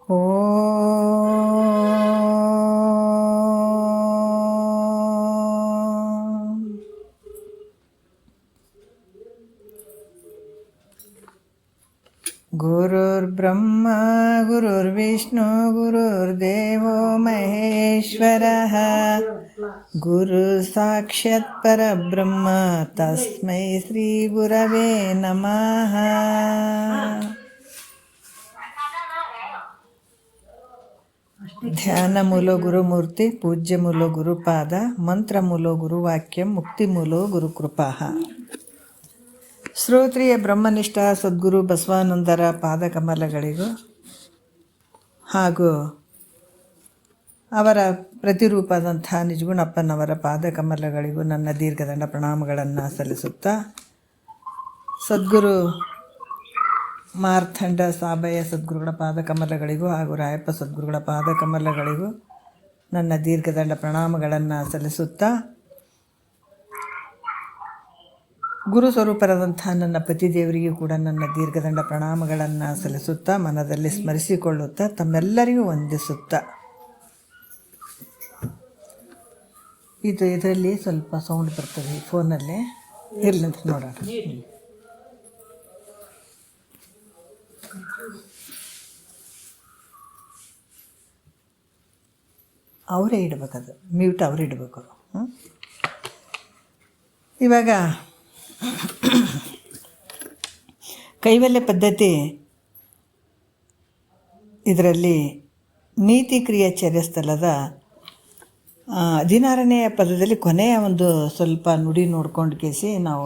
ಗುರುರ್ಬ್ರಹ್ಮ ಗುರುರ್ವಿಷ್ಣು ಗುರುರ್ದೇವೋ ಮಹೇಶ್ವರಃ ಗುರು ಸಾಕ್ಷಾತ್ ಪರಬ್ರಹ್ಮ ತಸ್ಮೈ ಶ್ರೀ ಗುರವೇ ನಮಃ. ಧ್ಯಾನ ಮೂಲೋ ಗುರುಮೂರ್ತಿ, ಪೂಜ್ಯ ಮೂಲೋ ಗುರುಪಾದ, ಮಂತ್ರ ಮೂಲೋ ಗುರುವಾಕ್ಯ, ಮುಕ್ತಿ ಮೂಲೋ ಗುರುಕೃಪಾಃ. ಶ್ರೋತ್ರಿಯ ಬ್ರಹ್ಮನಿಷ್ಠ ಸದ್ಗುರು ಬಸವಾನಂದರ ಪಾದಕಮಲಗಳಿಗೂ ಹಾಗೂ ಅವರ ಪ್ರತಿರೂಪದಂಥ ನಿಜಗುಣಪ್ಪನವರ ಪಾದಕಮಲಗಳಿಗೂ ನನ್ನ ದೀರ್ಘದಂಡ ಪ್ರಣಾಮಗಳನ್ನು ಸಲ್ಲಿಸುತ್ತಾ, ಸದ್ಗುರು ಮಾರ್ಥಂಡ ಸಾಬಯ್ಯ ಸದ್ಗುರುಗಳ ಪಾದಕಮಲಗಳಿಗೂ ಹಾಗೂ ರಾಯಪ್ಪ ಸದ್ಗುರುಗಳ ಪಾದಕಮಲಗಳಿಗೂ ನನ್ನ ದೀರ್ಘದಂಡ ಪ್ರಣಾಮಗಳನ್ನು ಸಲ್ಲಿಸುತ್ತಾ, ಗುರು ಸ್ವರೂಪರಾದಂಥ ನನ್ನ ಪತಿದೇವರಿಗೂ ಕೂಡ ನನ್ನ ದೀರ್ಘದಂಡ ಪ್ರಣಾಮಗಳನ್ನು ಸಲ್ಲಿಸುತ್ತಾ, ಮನದಲ್ಲಿ ಸ್ಮರಿಸಿಕೊಳ್ಳುತ್ತಾ, ತಮ್ಮೆಲ್ಲರಿಗೂ ವಂದಿಸುತ್ತಾ, ಇದರಲ್ಲಿ ಸ್ವಲ್ಪ ಸೌಂಡ್ ಬರ್ತದೆ ಈ ಫೋನಲ್ಲಿ, ಇರಲಿ ಅಂತ ನೋಡೋಣ. ಅವರೇ ಇಡಬೇಕದು, ಮ್ಯೂಟ್ ಅವರೇ ಇಡಬೇಕು. ಇವಾಗ ಕೈವಲ್ಯ ಪದ್ಧತಿ ಇದರಲ್ಲಿ ನೀತಿ ಕ್ರಿಯಾಚರ್ಯ ಸ್ಥಳದ 16ನೇ ಪದದಲ್ಲಿ ಕೊನೆಯ ಒಂದು ಸ್ವಲ್ಪ ನುಡಿ ನೋಡ್ಕೊಂಡು ಕೇಸಿ ನಾವು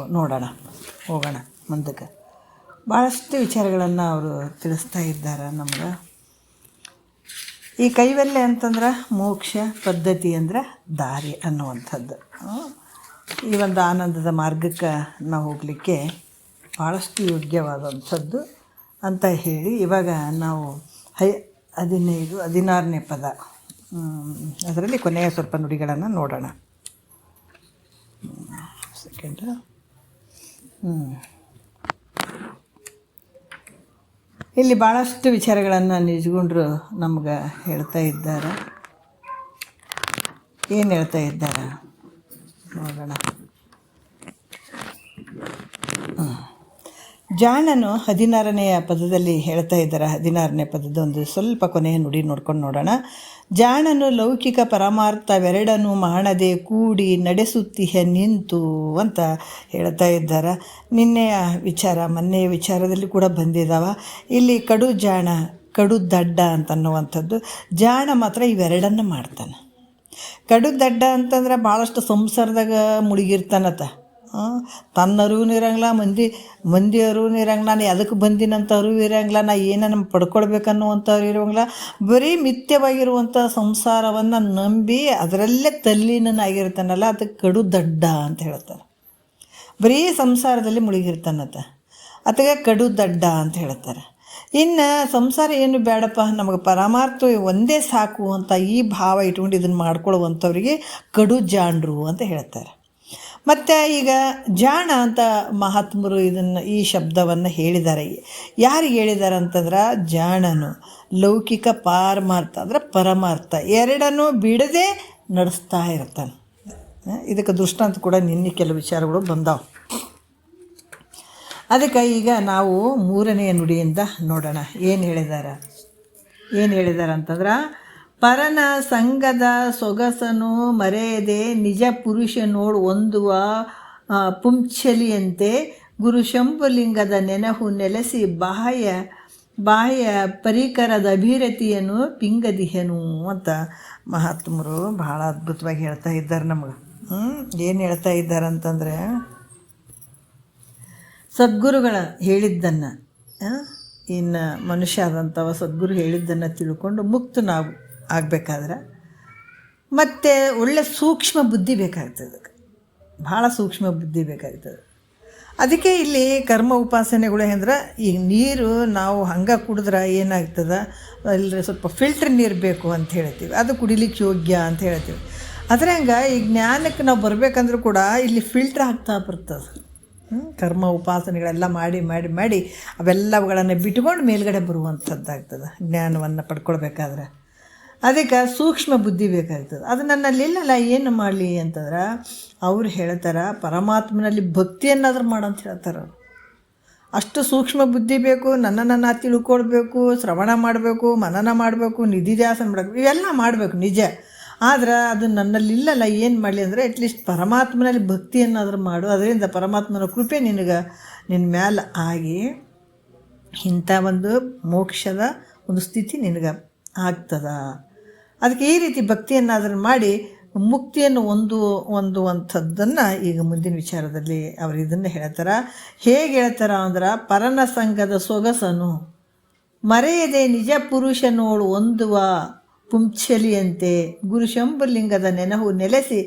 ಹೋಗೋಣ ಮುಂದಕ್ಕೆ. ಭಾಳಷ್ಟು ವಿಚಾರಗಳನ್ನು ಅವರು ತಿಳಿಸ್ತಾ ಇದ್ದಾರೆ ನಮ್ಗೆ. ಈ ಕೈವಲ್ಯ ಅಂತಂದ್ರೆ ಮೋಕ್ಷ, ಪದ್ಧತಿ ಅಂದ್ರೆ ದಾರಿ ಅನ್ನುವಂಥದ್ದು. ಈ ಒಂದು ಆನಂದದ ಮಾರ್ಗಕ್ಕೆ ನಾವು ಹೋಗಲಿಕ್ಕೆ ಭಾಳಷ್ಟು ಯೋಗ್ಯವಾದಂಥದ್ದು ಅಂತ ಹೇಳಿ, ಇವಾಗ ನಾವು 16ನೇ ಪದ ಅದರಲ್ಲಿ ಕೊನೆಯ ಸ್ವಲ್ಪ ನುಡಿಗಳನ್ನು ನೋಡೋಣ. ಸೆಕೆಂಡ್. ಇಲ್ಲಿ ಭಾಳಷ್ಟು ವಿಚಾರಗಳನ್ನು ನಿಜಗುಂಡ್ರು ನಮ್ಗೆ ಹೇಳ್ತಾ ಇದ್ದಾರೆ. ಏನು ಹೇಳ್ತಾ ಇದ್ದಾರೆ ನೋಡೋಣ. ಜಾಣನು 16ನೇ ಪದದಲ್ಲಿ ಹೇಳ್ತಾ ಇದ್ದಾರೆ. 16ನೇ ಪದದ ಒಂದು ಸ್ವಲ್ಪ ಕೊನೆಯ ನುಡಿ ನೋಡ್ಕೊಂಡು ನೋಡೋಣ. ಜಾಣನು ಲೌಕಿಕ ಪರಮಾರ್ಥವೆರಡನ್ನು ಮಾಡದೆ ಕೂಡಿ ನಡೆಸುತ್ತಿಹ ನಿಂತು ಅಂತ ಹೇಳ್ತಾ ಇದ್ದಾರೆ. ನಿನ್ನೆಯ ವಿಚಾರ, ಮೊನ್ನೆಯ ವಿಚಾರದಲ್ಲಿ ಕೂಡ ಬಂದಿದ್ದಾವ. ಇಲ್ಲಿ ಕಡು ಜಾಣ, ಕಡು ದಡ್ಡ ಅಂತನ್ನುವಂಥದ್ದು. ಜಾಣ ಮಾತ್ರ ಇವೆರಡನ್ನು ಮಾಡ್ತಾನೆ. ಕಡು ದಡ್ಡ ಅಂತಂದ್ರೆ ಭಾಳಷ್ಟು ಸಂಸಾರದಾಗ ಮುಳುಗಿರ್ತಾನತ್ತ. ತನ್ನ ಅರಿವು ಇರಂಗಿಲ್ಲ, ಮಂದಿ ಅರಿವು ಇರಂಗಿಲ್ಲ, ನಾನು ಅದಕ್ಕೆ ಬಂದಿನಂತ ಅರಿವು ಇರಂಗಿಲ್ಲ, ನಾ ಏನನ್ನ ಪಡ್ಕೊಳ್ಬೇಕನ್ನುವಂಥವ್ರು ಇರೋಂಗಿಲ್ಲ. ಬರೀ ಮಿಥ್ಯವಾಗಿರುವಂಥ ಸಂಸಾರವನ್ನು ನಂಬಿ ಅದರಲ್ಲೇ ತಲ್ಲೀನಾಗಿರ್ತಾನಲ್ಲ, ಅದಕ್ಕೆ ಕಡು ದಡ್ಡ ಅಂತ ಹೇಳ್ತಾರೆ. ಬರೀ ಸಂಸಾರದಲ್ಲಿ ಮುಳುಗಿರ್ತಾನತ್ತ, ಅದಕ್ಕೆ ಕಡು ದಡ್ಡ ಅಂತ ಹೇಳ್ತಾರೆ. ಇನ್ನು ಸಂಸಾರ ಏನು ಬೇಡಪ್ಪ, ನಮಗೆ ಪರಮಾರ್ಥ ಒಂದೇ ಸಾಕು ಅಂತ ಈ ಭಾವ ಇಟ್ಕೊಂಡು ಇದನ್ನು ಮಾಡ್ಕೊಳ್ಳುವಂಥವ್ರಿಗೆ ಕಡು ಜಾಣರು ಅಂತ ಹೇಳ್ತಾರೆ. ಮತ್ತು ಈಗ ಜಾಣ ಅಂತ ಮಹಾತ್ಮರು ಈ ಶಬ್ದವನ್ನು ಹೇಳಿದ್ದಾರೆ. ಯಾರಿಗೆ ಹೇಳಿದ್ದಾರೆ ಅಂತಂದ್ರೆ, ಜಾಣನು ಲೌಕಿಕ ಪಾರಮಾರ್ಥ ಅಂದರೆ ಪರಮಾರ್ಥ ಎರಡನ್ನೂ ಬಿಡದೆ ನಡೆಸ್ತಾ ಇರ್ತಾನೆ. ಇದಕ್ಕೆ ದೃಷ್ಟಾಂತ ಕೂಡ ನಿನ್ನೆ ಕೆಲವು ವಿಚಾರಗಳು ಬಂದಾವೆ. ಅದಕ್ಕೆ ಈಗ ನಾವು 3ನೇ ನುಡಿಯಿಂದ ನೋಡೋಣ. ಏನು ಹೇಳಿದ್ದಾರೆ ಅಂತಂದ್ರೆ, ಪರನ ಸಂಘದ ಸೊಗಸನು ಮರೆಯದೆ ನಿಜ ಪುರುಷ ನೋಡು ಹೊಂದುವ ಪುಂಚಲಿಯಂತೆ ಗುರು ಶಂಭುಲಿಂಗದ ನೆನಹು ನೆಲೆಸಿ ಬಾಹ್ಯ ಪರಿಕರದ ಅಭಿರತಿಯನ್ನು ಪಿಂಗದಿಹನು ಅಂತ ಮಹಾತ್ಮರು ಭಾಳ ಅದ್ಭುತವಾಗಿ ಹೇಳ್ತಾ ಇದ್ದಾರೆ ನಮಗೆ. ಏನು ಹೇಳ್ತಾ ಇದ್ದಾರೆ ಅಂತಂದರೆ, ಸದ್ಗುರುಗಳ ಹೇಳಿದ್ದನ್ನು, ಇನ್ನು ಮನುಷ್ಯ ಆದಂಥವ ಸದ್ಗುರು ಹೇಳಿದ್ದನ್ನು ತಿಳ್ಕೊಂಡು ಮುಕ್ತ ನಾವು ಆಗಬೇಕಾದ್ರೆ ಮತ್ತು ಒಳ್ಳೆ ಸೂಕ್ಷ್ಮ ಬುದ್ಧಿ ಬೇಕಾಗ್ತದೆ. ಭಾಳ ಸೂಕ್ಷ್ಮ ಬುದ್ಧಿ ಬೇಕಾಗ್ತದೆ. ಅದಕ್ಕೆ ಇಲ್ಲಿ ಕರ್ಮ ಉಪಾಸನೆಗಳು ಅಂದ್ರೆ, ಈಗ ನೀರು ನಾವು ಹಂಗೆ ಕುಡಿದ್ರೆ ಏನಾಗ್ತದೆ, ಇಲ್ಲರಿ ಸ್ವಲ್ಪ ಫಿಲ್ಟ್ರ್ ನೀರು ಬೇಕು ಅಂತ ಹೇಳ್ತೀವಿ, ಅದು ಕುಡಿಲಿಕ್ಕೆ ಯೋಗ್ಯ ಅಂತ ಹೇಳ್ತೀವಿ. ಆದರೆ ಹಂಗೆ ಈ ಜ್ಞಾನಕ್ಕೆ ನಾವು ಬರಬೇಕಂದ್ರೂ ಕೂಡ ಇಲ್ಲಿ ಫಿಲ್ಟ್ರ್ ಆಗ್ತಾ ಬರ್ತದೆ. ಕರ್ಮ ಉಪಾಸನೆಗಳೆಲ್ಲ ಮಾಡಿ ಮಾಡಿ ಮಾಡಿ ಅವೆಲ್ಲವುಗಳನ್ನು ಬಿಟ್ಕೊಂಡು ಮೇಲ್ಗಡೆ ಬರುವಂಥದ್ದಾಗ್ತದೆ ಜ್ಞಾನವನ್ನು ಪಡ್ಕೊಳ್ಬೇಕಾದ್ರೆ. ಅದಕ್ಕೆ ಸೂಕ್ಷ್ಮ ಬುದ್ಧಿ ಬೇಕಾಗ್ತದೆ. ಅದು ನನ್ನಲ್ಲಿಲ್ಲಲ್ಲ, ಏನು ಮಾಡಲಿ ಅಂತಂದ್ರೆ ಅವ್ರು ಹೇಳ್ತಾರೆ ಪರಮಾತ್ಮನಲ್ಲಿ ಭಕ್ತಿಯನ್ನಾದ್ರೂ ಮಾಡಂತ ಹೇಳ್ತಾರೆ ಅವರು. ಅಷ್ಟು ಸೂಕ್ಷ್ಮ ಬುದ್ಧಿ ಬೇಕು, ನನ್ನನ್ನು ತಿಳ್ಕೊಳ್ಬೇಕು, ಶ್ರವಣ ಮಾಡಬೇಕು, ಮನನ ಮಾಡಬೇಕು, ನಿಧಿಧ್ಯಾಸನ ಮಾಡಬೇಕು, ಇವೆಲ್ಲ ಮಾಡಬೇಕು ನಿಜ. ಆದ್ರೆ ಅದು ನನ್ನಲ್ಲಿಲ್ಲಲ್ಲ, ಏನು ಮಾಡಲಿ ಅಂದರೆ ಅಟ್ಲೀಸ್ಟ್ ಪರಮಾತ್ಮನಲ್ಲಿ ಭಕ್ತಿಯನ್ನಾದ್ರೂ ಮಾಡು. ಅದರಿಂದ ಪರಮಾತ್ಮನ ಕೃಪೆ ನಿನ್ನ ಮ್ಯಾಲೆ ಆಗಿ ಇಂಥ ಒಂದು ಮೋಕ್ಷದ ಒಂದು ಸ್ಥಿತಿ ನಿನಗೆ ಆಗ್ತದ. ಅದಕ್ಕೆ ಈ ರೀತಿ ಭಕ್ತಿಯನ್ನಾದ್ರೂ ಮಾಡಿ ಮುಕ್ತಿಯನ್ನು ಹೊಂದುವಂಥದ್ದನ್ನು ಈಗ ಮುಂದಿನ ವಿಚಾರದಲ್ಲಿ ಅವರು ಇದನ್ನು ಹೇಳ್ತಾರೆ. ಹೇಗೆ ಹೇಳ್ತಾರ ಅಂದ್ರೆ, ಪರನ ಸಂಘದ ಸೊಗಸನು ಮರೆಯದೆ ನಿಜ ಪುರುಷನೋಳು ಹೊಂದುವ ಪುಂಚಲಿಯಂತೆ ಗುರುಶಂಭುಲಿಂಗದ ನೆನಹು ನೆಲೆಸಿ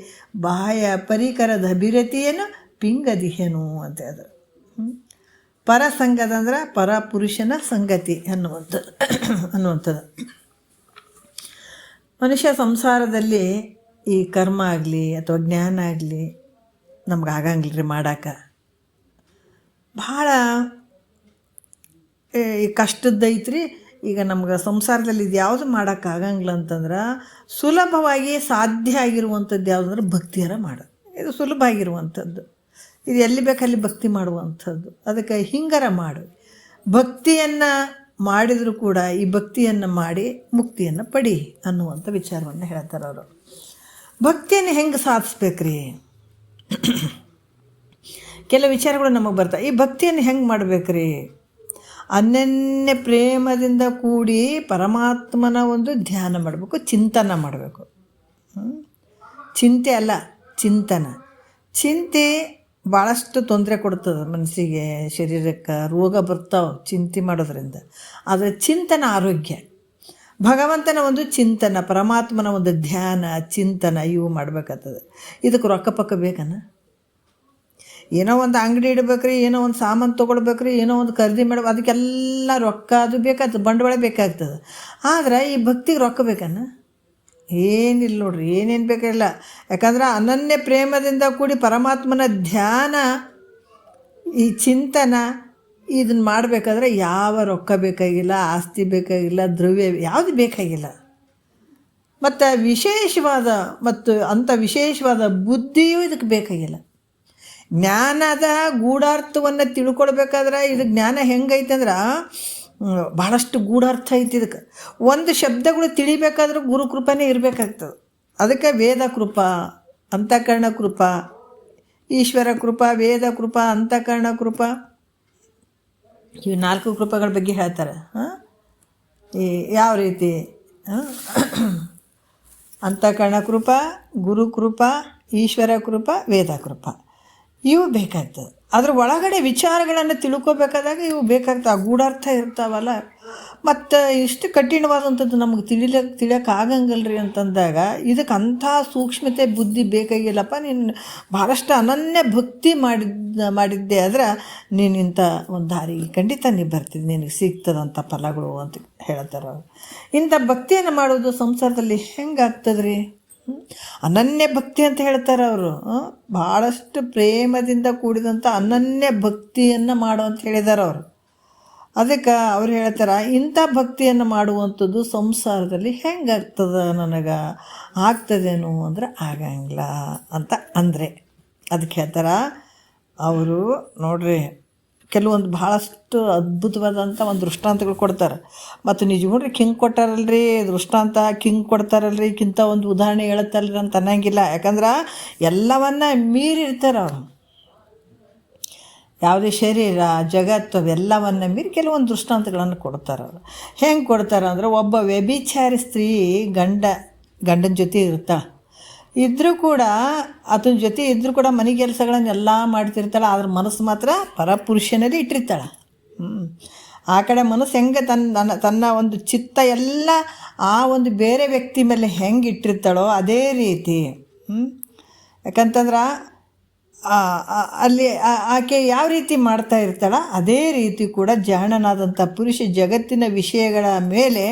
ಬಾಹ್ಯ ಪರಿಕರದ ಅಭಿರತಿಯನ್ನು ಪಿಂಗದಿಹೆನು ಅಂತ ಹೇಳಿದ್ರು. ಪರಸಂಗದ ಅಂದ್ರೆ ಪರಪುರುಷನ ಸಂಗತಿ ಅನ್ನುವಂಥದ್ದು. ಮನುಷ್ಯ ಸಂಸಾರದಲ್ಲಿ ಈ ಕರ್ಮ ಆಗಲಿ ಅಥವಾ ಜ್ಞಾನ ಆಗಲಿ ನಮ್ಗೆ ಆಗಂಗಿಲ್ಲ ರೀ ಮಾಡೋಕೆ. ಭಾಳ ಕಷ್ಟದ್ದೈತ್ರಿ. ಈಗ ನಮ್ಗೆ ಸಂಸಾರದಲ್ಲಿ ಇದು ಯಾವುದು ಮಾಡೋಕ್ಕಾಗಂಗಿಲ್ಲ ಅಂತಂದ್ರೆ ಸುಲಭವಾಗಿ ಸಾಧ್ಯ ಆಗಿರುವಂಥದ್ದು ಯಾವುದಂದ್ರೆ ಭಕ್ತಿಯರ ಮಾಡೋದು. ಇದು ಸುಲಭ ಆಗಿರುವಂಥದ್ದು. ಇದು ಎಲ್ಲಿ ಬೇಕಲ್ಲಿ ಭಕ್ತಿ ಮಾಡುವಂಥದ್ದು. ಅದಕ್ಕೆ ಹಿಂಗಾರ ಮಾಡು. ಭಕ್ತಿಯನ್ನು ಮಾಡಿದರೂ ಕೂಡ ಈ ಭಕ್ತಿಯನ್ನು ಮಾಡಿ ಮುಕ್ತಿಯನ್ನು ಪಡಿ ಅನ್ನುವಂಥ ವಿಚಾರವನ್ನು ಹೇಳ್ತಾರೆ ಅವರು. ಭಕ್ತಿಯನ್ನು ಹೆಂಗೆ ಸಾಧಿಸ್ಬೇಕ್ರಿ? ಕೆಲವು ವಿಚಾರಗಳು ನಮಗೆ ಬರ್ತಾವೆ. ಈ ಭಕ್ತಿಯನ್ನು ಹೆಂಗೆ ಮಾಡಬೇಕ್ರಿ? ಅನನ್ಯ ಪ್ರೇಮದಿಂದ ಕೂಡಿ ಪರಮಾತ್ಮನ ಒಂದು ಧ್ಯಾನ ಮಾಡಬೇಕು, ಚಿಂತನ ಮಾಡಬೇಕು. ಚಿಂತೆ ಅಲ್ಲ, ಚಿಂತನ. ಚಿಂತೆ ಭಾಳಷ್ಟು ತೊಂದರೆ ಕೊಡ್ತದೆ ಮನಸ್ಸಿಗೆ, ಶರೀರಕ್ಕೆ ರೋಗ ಬರ್ತಾವೆ ಚಿಂತೆ ಮಾಡೋದ್ರಿಂದ. ಆದರೆ ಚಿಂತನ ಆರೋಗ್ಯ. ಭಗವಂತನ ಒಂದು ಚಿಂತನ, ಪರಮಾತ್ಮನ ಒಂದು ಧ್ಯಾನ, ಚಿಂತನ ಇವು ಮಾಡಬೇಕಾಗ್ತದೆ. ಇದಕ್ಕೆ ರೊಕ್ಕ ಪಕ್ಕ ಬೇಕನ್ನ? ಏನೋ ಒಂದು ಅಂಗಡಿ ಇಡಬೇಕ್ರಿ, ಏನೋ ಒಂದು ಸಾಮಾನು ತೊಗೊಳ್ಬೇಕ್ರಿ, ಏನೋ ಒಂದು ಖರೀದಿ ಮಾಡ್ಬೇಕು, ಅದಕ್ಕೆಲ್ಲ ರೊಕ್ಕ ಅದು ಬೇಕಾಗ್ತದೆ, ಬಂಡವಾಳ ಬೇಕಾಗ್ತದೆ. ಆದರೆ ಈ ಭಕ್ತಿಗೆ ರೊಕ್ಕ ಬೇಕನ್ನ? ಏನಿಲ್ಲ ನೋಡ್ರಿ, ಏನೇನು ಬೇಕಾಗಿಲ್ಲ. ಯಾಕಂದ್ರೆ ಅನನ್ಯ ಪ್ರೇಮದಿಂದ ಕೂಡಿ ಪರಮಾತ್ಮನ ಧ್ಯಾನ, ಈ ಚಿಂತನ ಇದನ್ನು ಮಾಡಬೇಕಾದ್ರೆ ಯಾವ ರೊಕ್ಕ ಬೇಕಾಗಿಲ್ಲ, ಆಸ್ತಿ ಬೇಕಾಗಿಲ್ಲ, ದ್ರವ್ಯ ಯಾವುದು ಬೇಕಾಗಿಲ್ಲ. ಮತ್ತು ವಿಶೇಷವಾದ ಬುದ್ಧಿಯೂ ಇದಕ್ಕೆ ಬೇಕಾಗಿಲ್ಲ. ಜ್ಞಾನದ ಗೂಢಾರ್ಥವನ್ನು ತಿಳ್ಕೊಳ್ಬೇಕಾದ್ರೆ ಇದು ಜ್ಞಾನ ಹೆಂಗೈತೆ ಅಂದ್ರೆ ಭಾಳಷ್ಟು ಗೂಢಾರ್ಥ ಐತಿ ಇದಕ್ಕೆ. ಒಂದು ಶಬ್ದಗಳು ತಿಳಿಬೇಕಾದ್ರೂ ಗುರು ಕೃಪನೇ ಇರಬೇಕಾಗ್ತದೆ. ಅದಕ್ಕೆ ವೇದ ಕೃಪಾ, ಅಂತಃಕರಣ ಕೃಪಾ, ಈಶ್ವರ ಕೃಪಾ, ವೇದ ಕೃಪಾ, ಅಂತಃಕರಣ ಕೃಪಾ, ಇವು 4 ಕೃಪೆಗಳ ಬಗ್ಗೆ ಹೇಳ್ತಾರೆ. ಈ ಯಾವ ರೀತಿ ಅಂತಃಕರಣ ಕೃಪಾ, ಗುರು ಕೃಪಾ, ಈಶ್ವರ ಕೃಪಾ, ವೇದ ಕೃಪಾ, ಇವು ಬೇಕಾಗ್ತದೆ. ಅದ್ರ ಒಳಗಡೆ ವಿಚಾರಗಳನ್ನು ತಿಳ್ಕೊಬೇಕಾದಾಗ ಇವು ಬೇಕಾಗ್ತವೆ. ಆ ಗೂಢಾರ್ಥ ಇರ್ತಾವಲ್ಲ. ಮತ್ತು ಇಷ್ಟು ಕಠಿಣವಾದಂಥದ್ದು ನಮಗೆ ತಿಳಿಯೋಕೆ ಆಗಂಗಲ್ರಿ ಅಂತಂದಾಗ ಇದಕ್ಕೆ ಅಂಥ ಸೂಕ್ಷ್ಮತೆ ಬುದ್ಧಿ ಬೇಕಾಗಿಲ್ಲಪ್ಪ. ನೀನು ಭಾಳಷ್ಟು ಅನನ್ಯ ಭಕ್ತಿ ಮಾಡಿದ್ದೆ ಆದ್ರೆ ನೀನು ಇಂಥ ಒಂದು ದಾರಿ ಖಂಡಿತ ನೀ ಬರ್ತಿದ್ದೆ, ನಿನಗೆ ಸಿಗ್ತದಂಥ ಫಲಗಳು ಅಂತ ಹೇಳ್ತಾರೆ ಅವರು. ಇಂಥ ಭಕ್ತಿಯನ್ನು ಮಾಡೋದು ಸಂಸಾರದಲ್ಲಿ ಹೆಂಗಾಗ್ತದ್ರಿ? ಅನನ್ಯ ಭಕ್ತಿ ಅಂತ ಹೇಳ್ತಾರೆ ಅವರು. ಭಾಳಷ್ಟು ಪ್ರೇಮದಿಂದ ಕೂಡಿದಂಥ ಅನನ್ಯ ಭಕ್ತಿಯನ್ನು ಮಾಡು ಅಂತ ಹೇಳಿದ್ದಾರೆ ಅವರು. ಅದಕ್ಕೆ ಅವ್ರು ಹೇಳ್ತಾರೆ, ಇಂಥ ಭಕ್ತಿಯನ್ನು ಮಾಡುವಂಥದ್ದು ಸಂಸಾರದಲ್ಲಿ ಹೆಂಗಾಗ್ತದೆ, ನನಗೆ ಆಗ್ತದೇನು ಅಂದ್ರೆ ಆಗಂಗಿಲ್ಲ ಅಂತ ಅಂದರೆ ಅದಕ್ಕೆ ಹೇಳ್ತಾರೆ ಅವರು. ನೋಡ್ರಿ, ಕೆಲವೊಂದು ಭಾಳಷ್ಟು ಅದ್ಭುತವಾದಂಥ ಒಂದು ದೃಷ್ಟಾಂತಗಳು ಕೊಡ್ತಾರೆ. ಮತ್ತು ನಿಜವಾಗ್ರಿ ಹಿಂಗೆ ಕೊಟ್ಟಾರಲ್ರಿ ದೃಷ್ಟಾಂತ, ಹಿಂಗೆ ಕೊಡ್ತಾರಲ್ರಿ, ಇಂಥ ಒಂದು ಉದಾಹರಣೆ ಹೇಳುತ್ತಲ್ರಿ ಅಂತ ಅನ್ನಂಗಿಲ್ಲ. ಯಾಕಂದ್ರೆ ಎಲ್ಲವನ್ನ ಮೀರಿರ್ತಾರೆ ಅವರು. ಯಾವುದೇ ಶರೀರ, ಜಗತ್ತು ಅವೆಲ್ಲವನ್ನು ಮೀರಿ ಕೆಲವೊಂದು ದೃಷ್ಟಾಂತಗಳನ್ನು ಕೊಡ್ತಾರೆ ಅವರು. ಹೆಂಗೆ ಕೊಡ್ತಾರೆ ಅಂದರೆ, ಒಬ್ಬ ವ್ಯಭಿಚಾರಿ ಸ್ತ್ರೀ ಗಂಡನ ಜೊತೆ ಇರ್ತಾಳೆ. ಇದ್ದರೂ ಕೂಡ ಆತನ ಜೊತೆ ಇದ್ದರೂ ಕೂಡ ಮನೆ ಕೆಲಸಗಳನ್ನೆಲ್ಲ ಮಾಡ್ತಿರ್ತಾಳೆ. ಆದ್ರೆ ಮನಸ್ಸು ಮಾತ್ರ ಪರಪುರುಷನಲ್ಲಿ ಇಟ್ಟಿರ್ತಾಳೆ. ಆ ಕಡೆ ಮನಸ್ಸು ಹೆಂಗೆ ತನ್ನ ಒಂದು ಚಿತ್ತ ಎಲ್ಲ ಆ ಒಂದು ಬೇರೆ ವ್ಯಕ್ತಿ ಮೇಲೆ ಹೆಂಗೆ ಇಟ್ಟಿರ್ತಾಳೋ ಅದೇ ರೀತಿ. ಯಾಕಂತಂದ್ರೆ ಅಲ್ಲಿ ಆಕೆ ಯಾವ ರೀತಿ ಮಾಡ್ತಾ ಇರ್ತಾಳ ಅದೇ ರೀತಿ ಕೂಡ ಜಾಣನಾದಂಥ ಪುರುಷ ಜಗತ್ತಿನ ವಿಷಯಗಳ ಮೇಲೆ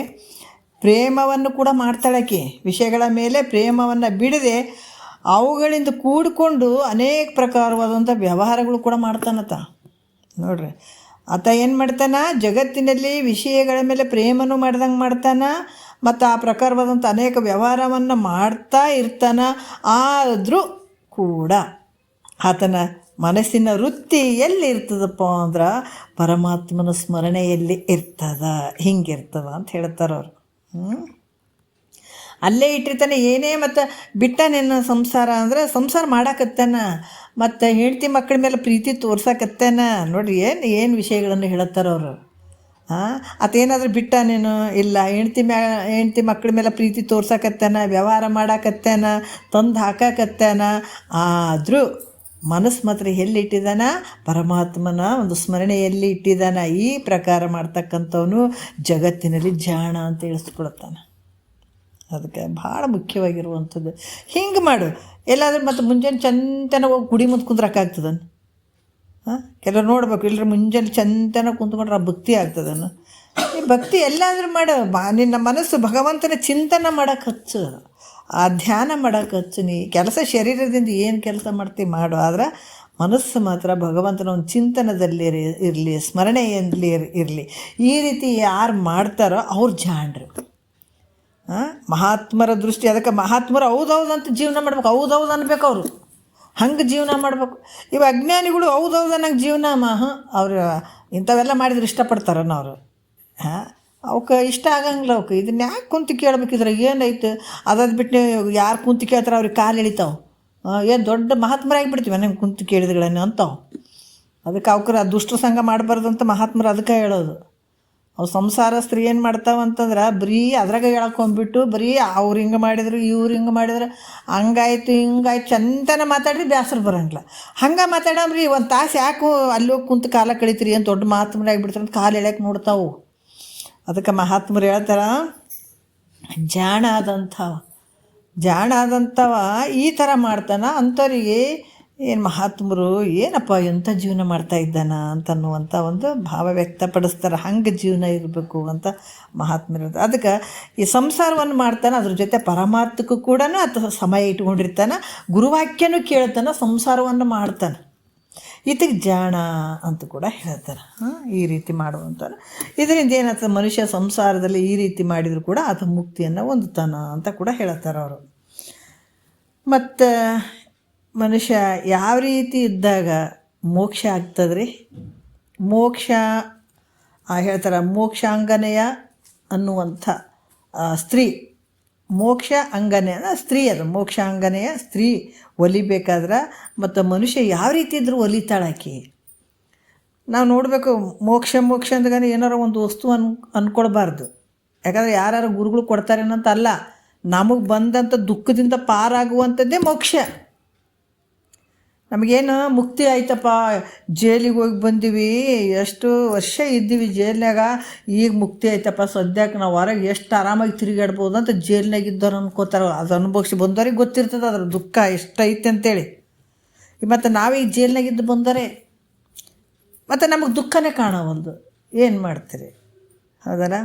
ಪ್ರೇಮವನ್ನು ಕೂಡ ಮಾಡ್ತಾಳಾಕೆ. ವಿಷಯಗಳ ಮೇಲೆ ಪ್ರೇಮವನ್ನು ಬಿಡದೆ ಅವುಗಳಿಂದ ಕೂಡಿಕೊಂಡು ಅನೇಕ ಪ್ರಕಾರವಾದಂಥ ವ್ಯವಹಾರಗಳು ಕೂಡ ಮಾಡ್ತಾನತ. ನೋಡ್ರಿ, ಆತ ಏನು ಮಾಡ್ತಾನೆ, ಜಗತ್ತಿನಲ್ಲಿ ವಿಷಯಗಳ ಮೇಲೆ ಪ್ರೇಮನೂ ಮಾಡ್ದಂಗೆ ಮಾಡ್ತಾನೆ, ಮತ್ತು ಆ ಪ್ರಕಾರವಾದಂಥ ಅನೇಕ ವ್ಯವಹಾರವನ್ನು ಮಾಡ್ತಾ ಇರ್ತಾನೆ. ಆದರೂ ಕೂಡ ಆತನ ಮನಸ್ಸಿನ ವೃತ್ತಿ ಎಲ್ಲಿ ಇರ್ತದಪ್ಪ ಅಂದ್ರೆ ಪರಮಾತ್ಮನ ಸ್ಮರಣೆಯಲ್ಲಿ ಇರ್ತದ, ಹಿಂಗಿರ್ತದ ಅಂತ ಹೇಳ್ತಾರೆ ಅವರು. ಅಲ್ಲೇ ಇಟ್ಟಿರ್ತಾನೆ. ಏನೇ ಮತ್ತು ಬಿಟ್ಟನೇನು ಸಂಸಾರ ಅಂದರೆ ಸಂಸಾರ ಮಾಡಾಕತ್ತಾನ, ಮತ್ತು ಹೆಂಡ್ತಿ ಮಕ್ಕಳ ಮೇಲೆ ಪ್ರೀತಿ ತೋರ್ಸಕತ್ತಾನ. ನೋಡಿರಿ ಏನು ವಿಷಯಗಳನ್ನು ಹೇಳುತ್ತಾರೆ ಅವರು. ಅತೇನಾದರೂ ಬಿಟ್ಟನೇನು ಇಲ್ಲ, ಹೆಂಡ್ತಿ ಮಕ್ಕಳ ಮೇಲೆ ಪ್ರೀತಿ ತೋರ್ಸಕತ್ತಾನ, ವ್ಯವಹಾರ ಮಾಡಾಕತ್ತಾನ, ತಂದು ಹಾಕಾಕತ್ತಾನ. ಆದರೂ ಮನಸ್ಸು ಮಾತ್ರ ಎಲ್ಲಿ ಇಟ್ಟಿದ್ದಾನ, ಪರಮಾತ್ಮನ ಒಂದು ಸ್ಮರಣೆಯಲ್ಲಿ ಇಟ್ಟಿದ್ದಾನ. ಈ ಪ್ರಕಾರ ಮಾಡ್ತಕ್ಕಂಥವನು ಜಗತ್ತಿನಲ್ಲಿ ಜಾಣ ಅಂತ ತಿಳಿಸ್ಕೊಳ್ತಾನೆ. ಅದಕ್ಕೆ ಭಾಳ ಮುಖ್ಯವಾಗಿರುವಂಥದ್ದು. ಹಿಂಗೆ ಮಾಡು. ಎಲ್ಲಾದ್ರೂ ಮತ್ತು ಮುಂಜಾನೆ ಚಂತನ ಹೋಗಿ ಗುಡಿ ಮುಂದೆ ಕುಂದ್ರಕ್ಕಾಗ್ತದನು? ಕೆಲವ್ರು ನೋಡ್ಬೇಕು, ಇಲ್ಲರ ಮುಂಜಾನೆ ಚಂತನ ಕುಂತ್ಕೊಂಡ್ರೆ ಆ ಭಕ್ತಿ ಆಗ್ತದನು? ಈ ಭಕ್ತಿ ಎಲ್ಲಾದರೂ ಮಾಡು. ನಿನ್ನ ಮನಸ್ಸು ಭಗವಂತನ ಚಿಂತನೆ ಮಾಡೋಕೆ ಹಚ್ಚು, ಆ ಧ್ಯಾನ ಮಾಡೋಕೆ ಹಚ್ಚು. ನೀ ಕೆಲಸ ಶರೀರದಿಂದ ಏನು ಕೆಲಸ ಮಾಡ್ತೀವಿ ಮಾಡು, ಆದ್ರೆ ಮನಸ್ಸು ಮಾತ್ರ ಭಗವಂತನ ಒಂದು ಚಿಂತನದಲ್ಲಿ ಇರಲಿ, ಸ್ಮರಣೆಯಲ್ಲಿ ಇರಲಿ. ಈ ರೀತಿ ಯಾರು ಮಾಡ್ತಾರೋ ಅವ್ರು ಜಾಣರು. ಮಹಾತ್ಮರ ದೃಷ್ಟಿ. ಅದಕ್ಕೆ ಮಹಾತ್ಮರು ಹೌದೌದು ಅಂತ ಜೀವನ ಮಾಡ್ಬೇಕು, ಹೌದೌದು ಅನ್ಬೇಕು ಅವರು. ಹಂಗೆ ಜೀವನ ಮಾಡಬೇಕು. ಇವು ಅಜ್ಞಾನಿಗಳು ಹೌದೌದು ಅನ್ನಂಗೆ ಜೀವನ ಅವರು ಇಂಥವೆಲ್ಲ ಮಾಡಿದ್ರೆ ಇಷ್ಟಪಡ್ತಾರನ್ನ ಅವರು. ಅವಕ್ಕೆ ಇಷ್ಟ ಆಗಂಗಿಲ್ಲ. ಅವಕ್ಕೆ ಇದನ್ನ ಯಾಕೆ ಕುಂತು ಕೇಳ್ಬೇಕಿದ್ರೆ ಏನೈತೆ, ಅದಾದ ಬಿಟ್ಟು ಯಾರು ಕುಂತು ಕೇಳ್ತಾರೆ ಅವ್ರಿಗೆ ಕಾಲು ಎಳಿತಾವೆ. ಏನು ದೊಡ್ಡ ಮಹಾತ್ಮರಾಗಿಬಿಡ್ತೀವಿ ನಂಗೆ ಕುಂತು ಕೇಳಿದ್ಗಳೇನು ಅಂತಾವೆ. ಅದಕ್ಕೆ ಅವ್ಕರ ದುಷ್ಟ ಸಂಘ ಮಾಡಬಾರ್ದು ಅಂತ ಮಹಾತ್ಮರು ಅದಕ್ಕೆ ಹೇಳೋದು. ಅವು ಸಂಸಾರ ಸ್ತ್ರೀ ಏನು ಮಾಡ್ತಾವಂತಂದ್ರೆ ಬರೀ ಅದ್ರಾಗ ಹೇಳ್ಕೊಂಬಿಟ್ಟು ಬರೀ ಅವ್ರು ಹಿಂಗೆ ಮಾಡಿದ್ರು, ಇವ್ರು ಹಿಂಗೆ ಮಾಡಿದ್ರು, ಹಂಗಾಯ್ತು ಹಿಂಗಾಯ್ತು ಚಂತನ ಮಾತಾಡ್ರಿ ಬೇಸರ ಬರೋಂಗಿಲ್ಲ. ಹಂಗೆ ಮಾತಾಡಮ್ರಿ ಒಂದು ತಾಸು ಯಾಕೆ ಅಲ್ಲಿ ಹೋಗಿ ಕುಂತು ಕಾಲ ಕಳಿತೀರಿ ಅಂತ ದೊಡ್ಡ ಮಹಾತ್ಮರಾಗಿಬಿಡ್ತಾರೆ ಅಂತ ಕಾಲು ಎಳ್ಯಕ್ಕೆ ನೋಡ್ತಾವು. ಅದಕ್ಕೆ ಮಹಾತ್ಮರು ಹೇಳ್ತಾರೆ, ಜಾಣ ಆದಂಥವ ಈ ಥರ ಮಾಡ್ತಾನೆ. ಅಂಥವ್ರಿಗೆ ಏನು ಮಹಾತ್ಮರು ಏನಪ್ಪ ಎಂಥ ಜೀವನ ಮಾಡ್ತಾ ಇದ್ದಾನ ಅಂತನ್ನುವಂಥ ಒಂದು ಭಾವ ವ್ಯಕ್ತಪಡಿಸ್ತಾರೆ. ಹಂಗೆ ಜೀವನ ಇರಬೇಕು ಅಂತ ಮಹಾತ್ಮರು. ಅದಕ್ಕೆ ಈ ಸಂಸಾರವನ್ನು ಮಾಡ್ತಾನೆ, ಅದ್ರ ಜೊತೆ ಪರಮಾರ್ಥಕ್ಕೂ ಕೂಡ ಅಥವಾ ಸಮಯ ಇಟ್ಕೊಂಡಿರ್ತಾನೆ, ಗುರುವಾಕ್ಯನೂ ಕೇಳ್ತಾನೆ, ಸಂಸಾರವನ್ನು ಮಾಡ್ತಾನೆ. ಇದಕ್ಕೆ ಜಾಣ ಅಂತ ಕೂಡ ಹೇಳ್ತಾರೆ. ಈ ರೀತಿ ಮಾಡುವಂಥವ್ರು. ಇದರಿಂದ ಏನಾಗ್ತದೆ, ಮನುಷ್ಯ ಸಂಸಾರದಲ್ಲಿ ಈ ರೀತಿ ಮಾಡಿದರೂ ಕೂಡ ಆತ ಮುಕ್ತಿಯನ್ನು ಹೊಂದುತ್ತಾನ ಅಂತ ಕೂಡ ಹೇಳ್ತಾರೆ ಅವರು. ಮತ್ತು ಮನುಷ್ಯ ಯಾವ ರೀತಿ ಇದ್ದಾಗ ಮೋಕ್ಷ ಆಗ್ತದ್ರಿ? ಮೋಕ್ಷ ಹೇಳ್ತಾರೆ, ಮೋಕ್ಷಾಂಗನೆಯ ಅನ್ನುವಂಥ ಸ್ತ್ರೀ, ಮೋಕ್ಷ ಅಂಗನೆ ಸ್ತ್ರೀ, ಅದು ಮೋಕ್ಷಾಂಗನೆಯ ಸ್ತ್ರೀ ಒಲಿಬೇಕಾದ್ರೆ ಮತ್ತು ಮನುಷ್ಯ ಯಾವ ರೀತಿ ಇದ್ರೂ ಒಲಿತಾಳಾಕಿ. ನಾವು ನೋಡಬೇಕು, ಮೋಕ್ಷ ಅಂದಾಗ ಏನಾರು ಒಂದು ವಸ್ತು ಅಂದ್ಕೊಳ್ಬಾರ್ದು. ಯಾಕಂದರೆ ಯಾರು ಗುರುಗಳು ಕೊಡ್ತಾರೇನಂತ ಅಲ್ಲ, ನಮಗೆ ಬಂದಂಥ ದುಃಖದಿಂದ ಪಾರಾಗುವಂಥದ್ದೇ ಮೋಕ್ಷ. ನಮಗೇನು ಮುಕ್ತಿ ಆಯ್ತಪ್ಪ, ಜೈಲಿಗೆ ಹೋಗಿ ಬಂದೀವಿ, ಎಷ್ಟು ವರ್ಷ ಇದ್ದೀವಿ ಜೈಲ್ನಾಗ, ಈಗ ಮುಕ್ತಿ ಆಯ್ತಪ್ಪ, ಸದ್ಯಕ್ಕೆ ನಾವು ಹೊರಗೆ ಎಷ್ಟು ಆರಾಮಾಗಿ ತಿರುಗಾಡ್ಬೋದು ಅಂತ ಜೈಲ್ನಾಗ ಇದ್ದವ್ರು ಅನ್ಕೋತಾರೆ. ಅದು ಅನುಭವಿಸಿ ಬಂದವ್ರಿಗೆ ಗೊತ್ತಿರ್ತದೆ ಅದ್ರ ದುಃಖ ಎಷ್ಟೈತೆ ಅಂತೇಳಿ. ಮತ್ತು ನಾವೀಗ ಜೈಲ್ನಾಗಿದ್ದು ಬಂದರೆ ಮತ್ತು ನಮಗೆ ದುಃಖನೇ ಕಾಣವಲ್ದು. ಏನು ಮಾಡ್ತೀರಿ? ಹೌದಲ್ಲ?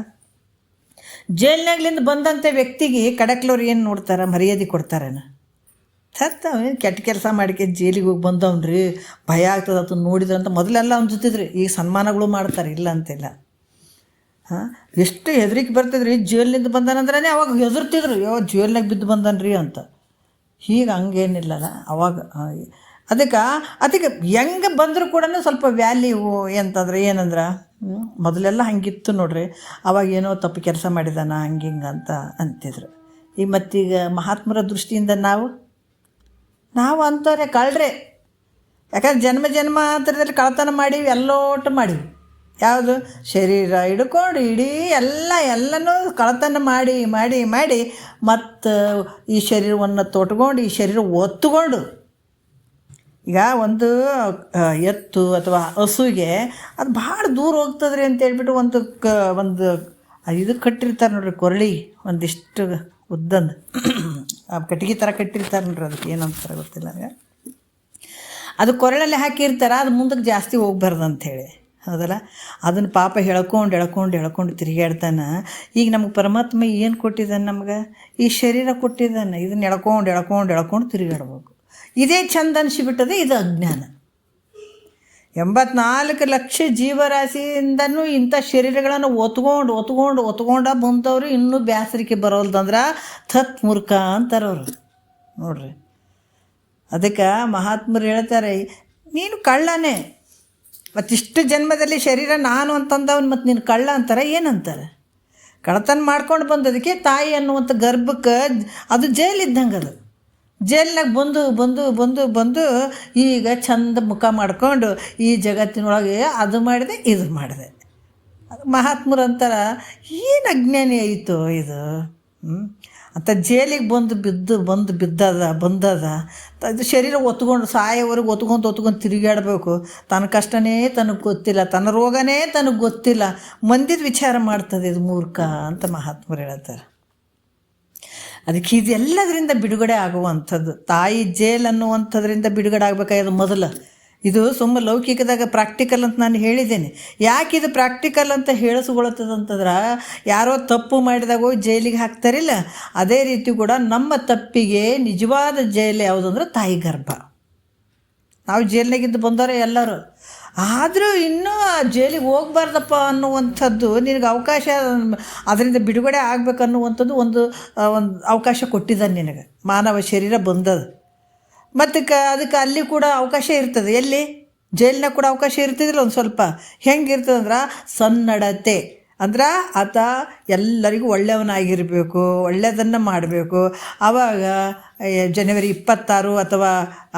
ಜೈಲ್ನಾಗ್ಲಿಂದ ಬಂದಂಥ ವ್ಯಕ್ತಿಗೆ ಕಡಕ್ಲವ್ರು ಏನು ನೋಡ್ತಾರೆ, ಮರ್ಯಾದೆ ಕೊಡ್ತಾರೇನ? ಸತ್ತವ ಕೆಟ್ಟ ಕೆಲಸ ಮಾಡಿಕೆ ಜೈಲಿಗೆ ಹೋಗಿ ಬಂದವನ್ರಿ, ಭಯ ಆಗ್ತದೆ ಅದನ್ನು ನೋಡಿದ್ರೆ ಅಂತ ಮೊದಲೆಲ್ಲ ಅನ್ಸುತ್ತಿದ್ರಿ. ಈಗ ಸನ್ಮಾನಗಳು ಮಾಡ್ತಾರೆ, ಇಲ್ಲ ಅಂತಿಲ್ಲ. ಎಷ್ಟು ಹೆದರಿಕೆ ಬರ್ತದ್ರಿ. ಜೈಲಿನಿಂದ ಬಂದಾನಂದ್ರೆ ಅವಾಗ ಹೆದರ್ತಿದ್ರು, ಜೈಲ್ನಾಗ ಬಿದ್ದು ಬಂದನ್ರಿ ಅಂತ. ಹೀಗೆ ಹಂಗೇನಿಲ್ಲಲ್ಲ ಅವಾಗ. ಅದಕ್ಕೆ ಹೆಂಗೆ ಬಂದರೂ ಕೂಡ ಸ್ವಲ್ಪ ವ್ಯಾಲ್ಯೂ ಅಂತಂದ್ರೆ ಏನಂದ್ರೆ, ಮೊದಲೆಲ್ಲ ಹಂಗಿತ್ತು ನೋಡ್ರಿ. ಅವಾಗ ಏನೋ ತಪ್ಪು ಕೆಲಸ ಮಾಡಿದಾನ ಹಂಗೆ ಹಿಂಗೆ ಅಂತ ಅಂತಿದ್ರು. ಈಗ ಮತ್ತೀಗ ಮಹಾತ್ಮರ ದೃಷ್ಟಿಯಿಂದ ನಾವು ಅಂಥವ್ರೆ ಕಳ್ರೆ. ಯಾಕಂದ್ರೆ ಜನ್ಮಾಂತರದಲ್ಲಿ ಕಳ್ತನ ಮಾಡೀವಿ, ಎಲ್ಲೋಟು ಮಾಡೀವಿ. ಯಾವುದು ಶರೀರ ಹಿಡ್ಕೊಂಡು ಇಡೀ ಎಲ್ಲನೂ ಕಳ್ತನ ಮಾಡಿ ಮಾಡಿ ಮಾಡಿ ಮತ್ತು ಈ ಶರೀರವನ್ನು ತೊಟ್ಕೊಂಡು ಈ ಶರೀರ ಒತ್ತುಕೊಂಡು, ಈಗ ಒಂದು ಎತ್ತು ಅಥವಾ ಹಸುಗೆ ಅದು ಭಾಳ ದೂರ ಹೋಗ್ತದ್ರಿ ಅಂತ ಹೇಳ್ಬಿಟ್ಟು ಒಂದು ಇದು ಕಟ್ಟಿರ್ತಾರೆ ನೋಡ್ರಿ, ಕೊರಳಿ ಒಂದಿಷ್ಟು ಉದ್ದಂದು ಕಟ್ಟಿಗೆ ಥರ ಕಟ್ಟಿರ್ತಾರೆ ನೋಡ್ರಿ, ಅದಕ್ಕೆ ಏನಂತಾರೆ ಗೊತ್ತಿಲ್ಲ ನನಗೆ. ಅದು ಕೊರಳಲ್ಲಿ ಹಾಕಿರ್ತಾರೆ, ಅದು ಮುಂದಕ್ಕೆ ಜಾಸ್ತಿ ಹೋಗ್ಬಾರ್ದು ಅಂಥೇಳಿ. ಹೌದಲ್ಲ, ಅದನ್ನು ಪಾಪ ಎಳ್ಕೊಂಡು ತಿರುಗಾಡ್ತಾನೆ. ಈಗ ನಮಗೆ ಪರಮಾತ್ಮ ಏನು ಕೊಟ್ಟಿದ್ದಾನೆ? ನಮ್ಗೆ ಈ ಶರೀರ ಕೊಟ್ಟಿದ್ದಾನೆ. ಇದನ್ನು ಎಳ್ಕೊಂಡು ತಿರುಗಾಡ್ಬೇಕು. ಇದೇ ಚಂದ ಅನಿಸಿಬಿಟ್ಟದೆ. ಇದು ಅಜ್ಞಾನ. 84 ಲಕ್ಷ ಜೀವರಾಶಿಯಿಂದನೂ ಇಂಥ ಶರೀರಗಳನ್ನು ಒತ್ಕೊಂಡು ಬಂದವರು ಇನ್ನೂ ಬೇಸರಿಕೆ ಬರೋಲ್ದಂದ್ರೆ ಥತ್ ಮೂರ್ಖ ಅಂತಾರವ್ರು ನೋಡ್ರಿ. ಅದಕ್ಕೆ ಮಹಾತ್ಮರು ಹೇಳ್ತಾರೆ, ನೀನು ಕಳ್ಳನೇ, ಮತ್ತಿಷ್ಟು ಜನ್ಮದಲ್ಲಿ ಶರೀರ ನಾನು ಅಂತಂದವನು ಮತ್ತು ನೀನು ಕಳ್ಳ ಅಂತಾರೆ. ಏನಂತಾರೆ? ಕಳ್ಳತನ ಮಾಡ್ಕೊಂಡು ಬಂದದಕ್ಕೆ ತಾಯಿ ಅನ್ನುವಂಥ ಗರ್ಭಕ್ಕೆ ಅದು ಜೈಲಿದ್ದಂಗೆ. ಅದು ಜೈಲಿನಾಗ ಬಂದು ಈಗ ಚಂದ ಮುಖ ಮಾಡ್ಕೊಂಡು ಈ ಜಗತ್ತಿನೊಳಗೆ ಅದು ಮಾಡಿದೆ ಇದು ಮಾಡಿದೆ. ಮಹಾತ್ಮರು ಅಂತಾರ, ಏನು ಅಜ್ಞಾನಿ ಆಯಿತು ಇದು ಅಂತ. ಜೈಲಿಗೆ ಬಂದದ ಇದು ಶರೀರ ಸಾಯೋವರೆಗೆ ಒತ್ಕೊಂಡು ತಿರುಗಾಡಬೇಕು. ತನ್ನ ಕಷ್ಟನೇ ತನಗೆ ಗೊತ್ತಿಲ್ಲ, ತನ್ನ ರೋಗನೇ ತನಗೆ ಗೊತ್ತಿಲ್ಲ, ಮಂದಿದ ವಿಚಾರ ಮಾಡ್ತದೆ. ಇದು ಮೂರ್ಖ ಅಂತ ಮಹಾತ್ಮರು ಹೇಳ್ತಾರೆ. ಅದಕ್ಕೆ ಇದೆಲ್ಲದರಿಂದ ಬಿಡುಗಡೆ ಆಗುವಂಥದ್ದು. ತಾಯಿ ಜೇಲ್ ಅನ್ನುವಂಥದ್ರಿಂದ ಬಿಡುಗಡೆ ಆಗಬೇಕಾಗಿದ್ದು ಮೊದಲು. ಇದು ಸುಮ್ಮ ಲೌಕಿಕದಾಗ ಪ್ರಾಕ್ಟಿಕಲ್ ಅಂತ ನಾನು ಹೇಳಿದ್ದೇನೆ. ಯಾಕೆ ಇದು ಪ್ರಾಕ್ಟಿಕಲ್ ಅಂತ ಹೇಳಿಸ್ಕೊಳ್ತದಂತಂದ್ರೆ, ಯಾರೋ ತಪ್ಪು ಮಾಡಿದಾಗ ಜೈಲಿಗೆ ಹಾಕ್ತಾರಿಲ್ಲ, ಅದೇ ರೀತಿ ಕೂಡ ನಮ್ಮ ತಪ್ಪಿಗೆ ನಿಜವಾದ ಜೈಲು ಯಾವುದಂದ್ರೆ ತಾಯಿ ಗರ್ಭ. ನಾವು ಜೈಲಿನಾಗಿದ್ದು ಬಂದವರೇ ಎಲ್ಲರೂ. ಆದರೂ ಇನ್ನೂ ಜೈಲಿಗೆ ಹೋಗ್ಬಾರ್ದಪ್ಪ ಅನ್ನುವಂಥದ್ದು ನಿನಗೆ ಅವಕಾಶ, ಅದರಿಂದ ಬಿಡುಗಡೆ ಆಗಬೇಕನ್ನುವಂಥದ್ದು ಒಂದು ಅವಕಾಶ ಕೊಟ್ಟಿದ್ದಾನೆ ನಿನಗೆ. ಮಾನವ ಶರೀರ ಬಂದದ್ದು ಮತ್ತು ಅದಕ್ಕೆ ಅಲ್ಲಿ ಕೂಡ ಅವಕಾಶ ಇರ್ತದೆ. ಎಲ್ಲಿ? ಜೈಲಿನಾಗ ಕೂಡ ಅವಕಾಶ ಇರ್ತಿದ್ದಿಲ್ಲ ಒಂದು ಸ್ವಲ್ಪ. ಹೆಂಗಿರ್ತದಂದ್ರೆ ಸನ್ನಡತೆ ಅಂದ್ರೆ ಆತ ಎಲ್ಲರಿಗೂ ಒಳ್ಳೆಯವನಾಗಿರಬೇಕು, ಒಳ್ಳೆಯದನ್ನು ಮಾಡಬೇಕು. ಆವಾಗ ಜನವರಿ 26 ಅಥವಾ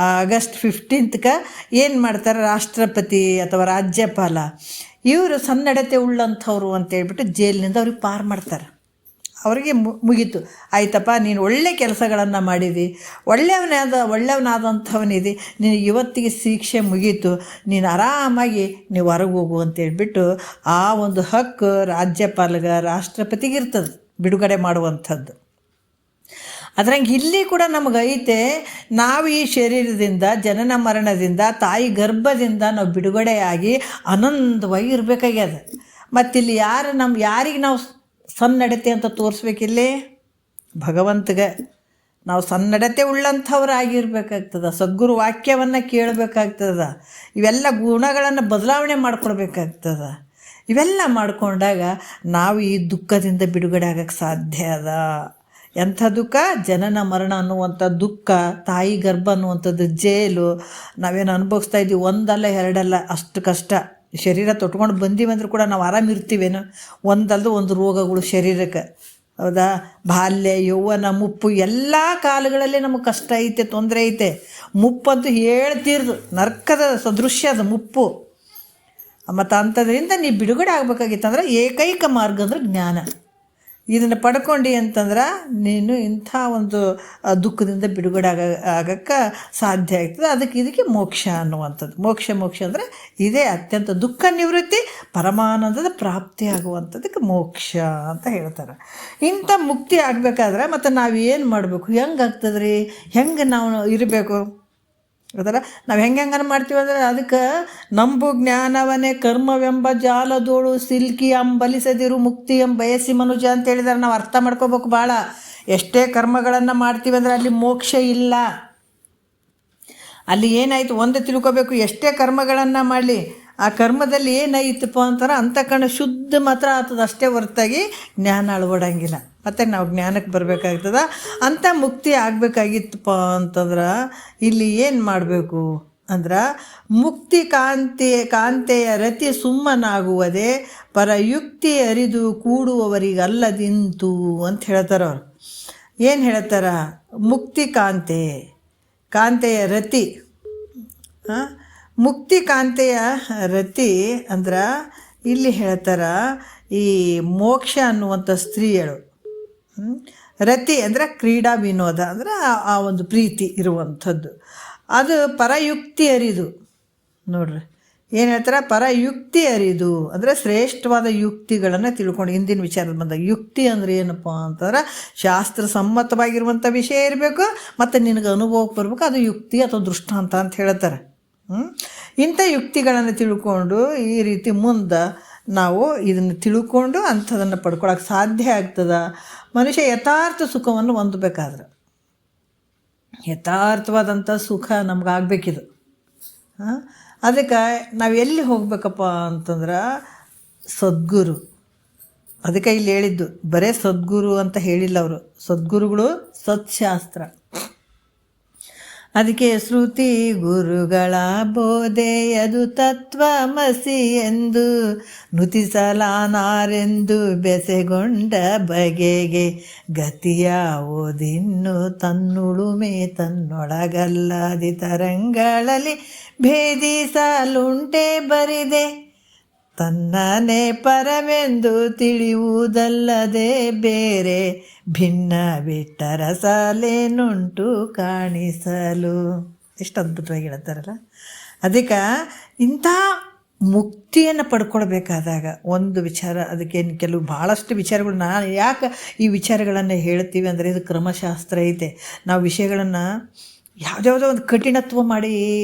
ಆಗಸ್ಟ್ 15ಕ್ಕೆ ಏನು ಮಾಡ್ತಾರೆ, ರಾಷ್ಟ್ರಪತಿ ಅಥವಾ ರಾಜ್ಯಪಾಲ ಇವರು ಸನ್ನಡತೆ ಉಳ್ಳಂಥವ್ರು ಅಂತೇಳ್ಬಿಟ್ಟು ಜೈಲಿನಿಂದ ಅವ್ರಿಗೆ ಪಾರು ಮಾಡ್ತಾರೆ. ಅವರಿಗೆ ಮುಗೀತು, ಆಯ್ತಪ್ಪ ನೀನು ಒಳ್ಳೆ ಕೆಲಸಗಳನ್ನು ಮಾಡಿದಿ, ಒಳ್ಳೆಯವನಾದಂಥವನಿದೆ, ನೀನು ಇವತ್ತಿಗೆ ಶಿಕ್ಷೆ ಮುಗೀತು, ನೀನು ಆರಾಮಾಗಿ ನೀವು ಹೊರಗೆ ಹೋಗು ಅಂತೇಳ್ಬಿಟ್ಟು ಆ ಒಂದು ಹಕ್ಕು ರಾಜ್ಯಪಾಲಗ ರಾಷ್ಟ್ರಪತಿಗೆ ಇರ್ತದೆ ಬಿಡುಗಡೆ ಮಾಡುವಂಥದ್ದು. ಅದ್ರಂಗೆ ಇಲ್ಲಿ ಕೂಡ ನಮಗೈತೆ. ನಾವು ಈ ಶರೀರದಿಂದ, ಜನನ ಮರಣದಿಂದ, ತಾಯಿ ಗರ್ಭದಿಂದ ನಾವು ಬಿಡುಗಡೆಯಾಗಿ ಆನಂದವಾಗಿ ಇರಬೇಕಾಗ್ಯದ. ಮತ್ತಿಲ್ಲಿ ಯಾರಿಗೆ ನಾವು ಸನ್ನಡತೆ ಅಂತ ತೋರಿಸ್ಬೇಕಿಲ್ಲಿ? ಭಗವಂತಗೆ ನಾವು ಸನ್ನಡತೆ ಉಳ್ಳಂಥವ್ರಾಗಿರ್ಬೇಕಾಗ್ತದೆ. ಸದ್ಗುರು ವಾಕ್ಯವನ್ನು ಕೇಳಬೇಕಾಗ್ತದೆ. ಇವೆಲ್ಲ ಗುಣಗಳನ್ನು ಬದಲಾವಣೆ ಮಾಡ್ಕೊಳ್ಬೇಕಾಗ್ತದೆ. ಇವೆಲ್ಲ ಮಾಡಿಕೊಂಡಾಗ ನಾವು ಈ ದುಃಖದಿಂದ ಬಿಡುಗಡೆ ಆಗೋಕ್ಕೆ ಸಾಧ್ಯ ಅದ. ಎಂಥ ದುಃಖ? ಜನನ ಮರಣ ಅನ್ನುವಂಥ ದುಃಖ, ತಾಯಿ ಗರ್ಭ ಅನ್ನುವಂಥದ್ದು ಜೈಲು. ನಾವೇನು ಅನುಭವಿಸ್ತಾ ಇದ್ದೀವಿ, ಒಂದಲ್ಲ ಎರಡಲ್ಲ, ಅಷ್ಟು ಕಷ್ಟ. ಶರೀರ ತೊಟ್ಕೊಂಡು ಬಂದೀವಂದ್ರೂ ಕೂಡ ನಾವು ಆರಾಮಿರ್ತೀವೇನೋ? ಒಂದಲ್ಲದು ಒಂದು ರೋಗಗಳು ಶರೀರಕ್ಕೆ, ಹೌದಾ? ಬಾಲ್ಯ, ಯೌವನ, ಮುಪ್ಪು ಎಲ್ಲ ಕಾಲಗಳಲ್ಲಿ ನಮಗೆ ಕಷ್ಟ ಐತೆ, ತೊಂದರೆ ಐತೆ. ಮುಪ್ಪಂತೂ ಹೇಳ್ತೀರ್ದು, ನರ್ಕದ ಸದೃಶ್ಯ ಅದು ಮುಪ್ಪು. ಮತ್ತು ಅಂಥದ್ರಿಂದ ನೀವು ಬಿಡುಗಡೆ ಆಗಬೇಕಾಗಿತ್ತಂದ್ರೆ ಏಕೈಕ ಮಾರ್ಗ ಅಂದ್ರೆ ಜ್ಞಾನ. ಇದನ್ನು ಪಡ್ಕೊಂಡು ಅಂತಂದ್ರೆ ನೀನು ಇಂಥ ಒಂದು ದುಃಖದಿಂದ ಬಿಡುಗಡೆ ಆಗೋಕ್ಕೆ ಸಾಧ್ಯ ಆಗ್ತದೆ. ಇದಕ್ಕೆ ಮೋಕ್ಷ ಅನ್ನುವಂಥದ್ದು. ಮೋಕ್ಷ ಅಂದರೆ ಇದೇ ಅತ್ಯಂತ ದುಃಖ ನಿವೃತ್ತಿ, ಪರಮಾನಂದದ ಪ್ರಾಪ್ತಿ ಆಗುವಂಥದ್ದಕ್ಕೆ ಮೋಕ್ಷ ಅಂತ ಹೇಳ್ತಾರೆ. ಇಂಥ ಮುಕ್ತಿ ಆಗಬೇಕಾದ್ರೆ ಮತ್ತು ನಾವೇನು ಮಾಡಬೇಕು? ಹೆಂಗೆ ಆಗ್ತದೆ ರೀ? ಹೆಂಗೆ ನಾವು ಇರಬೇಕು? ಅದಲ್ಲ, ನಾವು ಹೆಂಗನ ಮಾಡ್ತೀವಿ ಅಂದರೆ, ಅದಕ್ಕೆ ನಂಬು ಜ್ಞಾನವನೇ ಕರ್ಮವೆಂಬ ಜಾಲದೋಳು ಸಿಲ್ಕಿ ಅಂಬಲಿಸದಿರು ಮುಕ್ತಿ ಬಯಸಿ ಮನುಜ ಅಂತ ಹೇಳಿದಾರೆ. ನಾವು ಅರ್ಥ ಮಾಡ್ಕೋಬೇಕು ಭಾಳ. ಎಷ್ಟೇ ಕರ್ಮಗಳನ್ನು ಮಾಡ್ತೀವಿ ಅಂದರೆ ಅಲ್ಲಿ ಮೋಕ್ಷ ಇಲ್ಲ. ಅಲ್ಲಿ ಏನಾಯಿತು ಒಂದು ತಿಳ್ಕೊಬೇಕು. ಎಷ್ಟೇ ಕರ್ಮಗಳನ್ನು ಮಾಡಲಿ, ಆ ಕರ್ಮದಲ್ಲಿ ಏನಾಯ್ತಪ್ಪ ಅಂತಾರೆ ಅಂತಕಣ ಶುದ್ಧ ಮಾತ್ರ ಆಗ್ತದೆ ಅಷ್ಟೇ, ಹೊರತಾಗಿ ಜ್ಞಾನ ಅಳವಡಂಗಿಲ್ಲ. ಮತ್ತು ನಾವು ಜ್ಞಾನಕ್ಕೆ ಬರಬೇಕಾಗ್ತದೆ. ಅಂಥ ಮುಕ್ತಿ ಆಗಬೇಕಾಗಿತ್ತಪ್ಪ ಅಂತಂದ್ರೆ ಇಲ್ಲಿ ಏನು ಮಾಡಬೇಕು ಅಂದ್ರೆ, ಮುಕ್ತಿ ಕಾಂತೆಯ ರತಿ ಸುಮ್ಮನಾಗುವುದೇ ಪರಯುಕ್ತಿ ಅರಿದು ಕೂಡುವವರಿಗಲ್ಲದಿಂತು ಅಂತ ಹೇಳ್ತಾರೆ ಅವ್ರು. ಏನು ಹೇಳ್ತಾರ? ಮುಕ್ತಿ ಕಾಂತೆಯ ರತಿ, ಮುಕ್ತಿ ಕಾಂತೆಯ ರತಿ ಅಂದ್ರೆ ಇಲ್ಲಿ ಹೇಳ್ತಾರ, ಈ ಮೋಕ್ಷ ಅನ್ನುವಂಥ ಸ್ತ್ರೀಯಳು. ರತಿ ಅಂದರೆ ಕ್ರೀಡಾ ವಿನೋದ ಅಂದರೆ ಆ ಒಂದು ಪ್ರೀತಿ ಇರುವಂಥದ್ದು. ಅದು ಪರಯುಕ್ತಿ ಅರಿದು ನೋಡ್ರಿ ಏನು ಹೇಳ್ತಾರೆ? ಪರಯುಕ್ತಿ ಅರಿದು ಅಂದರೆ ಶ್ರೇಷ್ಠವಾದ ಯುಕ್ತಿಗಳನ್ನು ತಿಳ್ಕೊಂಡು. ಹಿಂದಿನ ವಿಚಾರದ ಬಂದಾಗ ಯುಕ್ತಿ ಅಂದರೆ ಏನಪ್ಪ ಅಂತಂದ್ರೆ ಶಾಸ್ತ್ರ ಸಮ್ಮತವಾಗಿರುವಂಥ ವಿಷಯ ಇರಬೇಕು ಮತ್ತು ನಿನಗೆ ಅನುಭವಕ್ಕೆ ಬರಬೇಕು. ಅದು ಯುಕ್ತಿ ಅಥವಾ ದೃಷ್ಟಾಂತ ಅಂತ ಹೇಳ್ತಾರೆ. ಇಂಥ ಯುಕ್ತಿಗಳನ್ನು ತಿಳ್ಕೊಂಡು ಈ ರೀತಿ ಮುಂದೆ ನಾವು ಇದನ್ನು ತಿಳ್ಕೊಂಡು ಅಂಥದನ್ನು ಪಡ್ಕೊಳಕ್ಕೆ ಸಾಧ್ಯ ಆಗ್ತದೆ. ಮನುಷ್ಯ ಯಥಾರ್ಥ ಸುಖವನ್ನು ಹೊಂದಬೇಕಾದ್ರೆ, ಯಥಾರ್ಥವಾದಂಥ ಸುಖ ನಮಗಾಗಬೇಕಿದು. ಅದಕ್ಕೆ ನಾವು ಎಲ್ಲಿ ಹೋಗ್ಬೇಕಪ್ಪ ಅಂತಂದ್ರೆ ಸದ್ಗುರು. ಅದಕ್ಕೆ ಇಲ್ಲಿ ಹೇಳಿದ್ದು ಬರೇ ಸದ್ಗುರು ಅಂತ ಹೇಳಿಲ್ಲ ಅವರು, ಸದ್ಗುರುಗಳು ಸತ್ಶಾಸ್ತ್ರ. ಅದಕ್ಕೆ ಶ್ರುತಿ ಗುರುಗಳ ಬೋಧೆಯದು ತತ್ವಮಸಿ ಎಂದು ನುತಿಸಲಾನಾರೆಂದು ಬೆಸೆಗೊಂಡ ಬಗೆಗೆ ಗತಿಯಾವುದಿನ್ನು ತನ್ನುಳುಮೆ ತನ್ನೊಳಗಲ್ಲಾದಿ ತರಂಗಳಲ್ಲಿ ಭೇದಿಸಲುಂಟೆ ಬರಿದೆ ತನ್ನನೇ ಪರವೆಂದು ತಿಳಿಯುವುದಲ್ಲದೆ ಬೇರೆ ಭಿನ್ನ ಬಿಟ್ಟರ ಸಾಲೇನುಂಟು ಕಾಣಿಸಲು. ಎಷ್ಟು ಅದ್ಭುತವಾಗಿ ಹೇಳ್ತಾರಲ್ಲ. ಅದಕ್ಕೆ ಇಂಥ ಮುಕ್ತಿಯನ್ನು ಪಡ್ಕೊಳ್ಬೇಕಾದಾಗ ಒಂದು ವಿಚಾರ, ಅದಕ್ಕೆ ಕೆಲವು ಭಾಳಷ್ಟು ವಿಚಾರಗಳು ನಾನು ಯಾಕೆ ಈ ವಿಚಾರಗಳನ್ನು ಹೇಳ್ತೀವಿ ಅಂದರೆ ಇದು ಕ್ರಮಶಾಸ್ತ್ರ ಐತೆ. ನಾವು ವಿಷಯಗಳನ್ನು ಯಾವುದ್ಯಾವುದೋ ಒಂದು ಕಠಿಣತ್ವ ಮಾಡಿ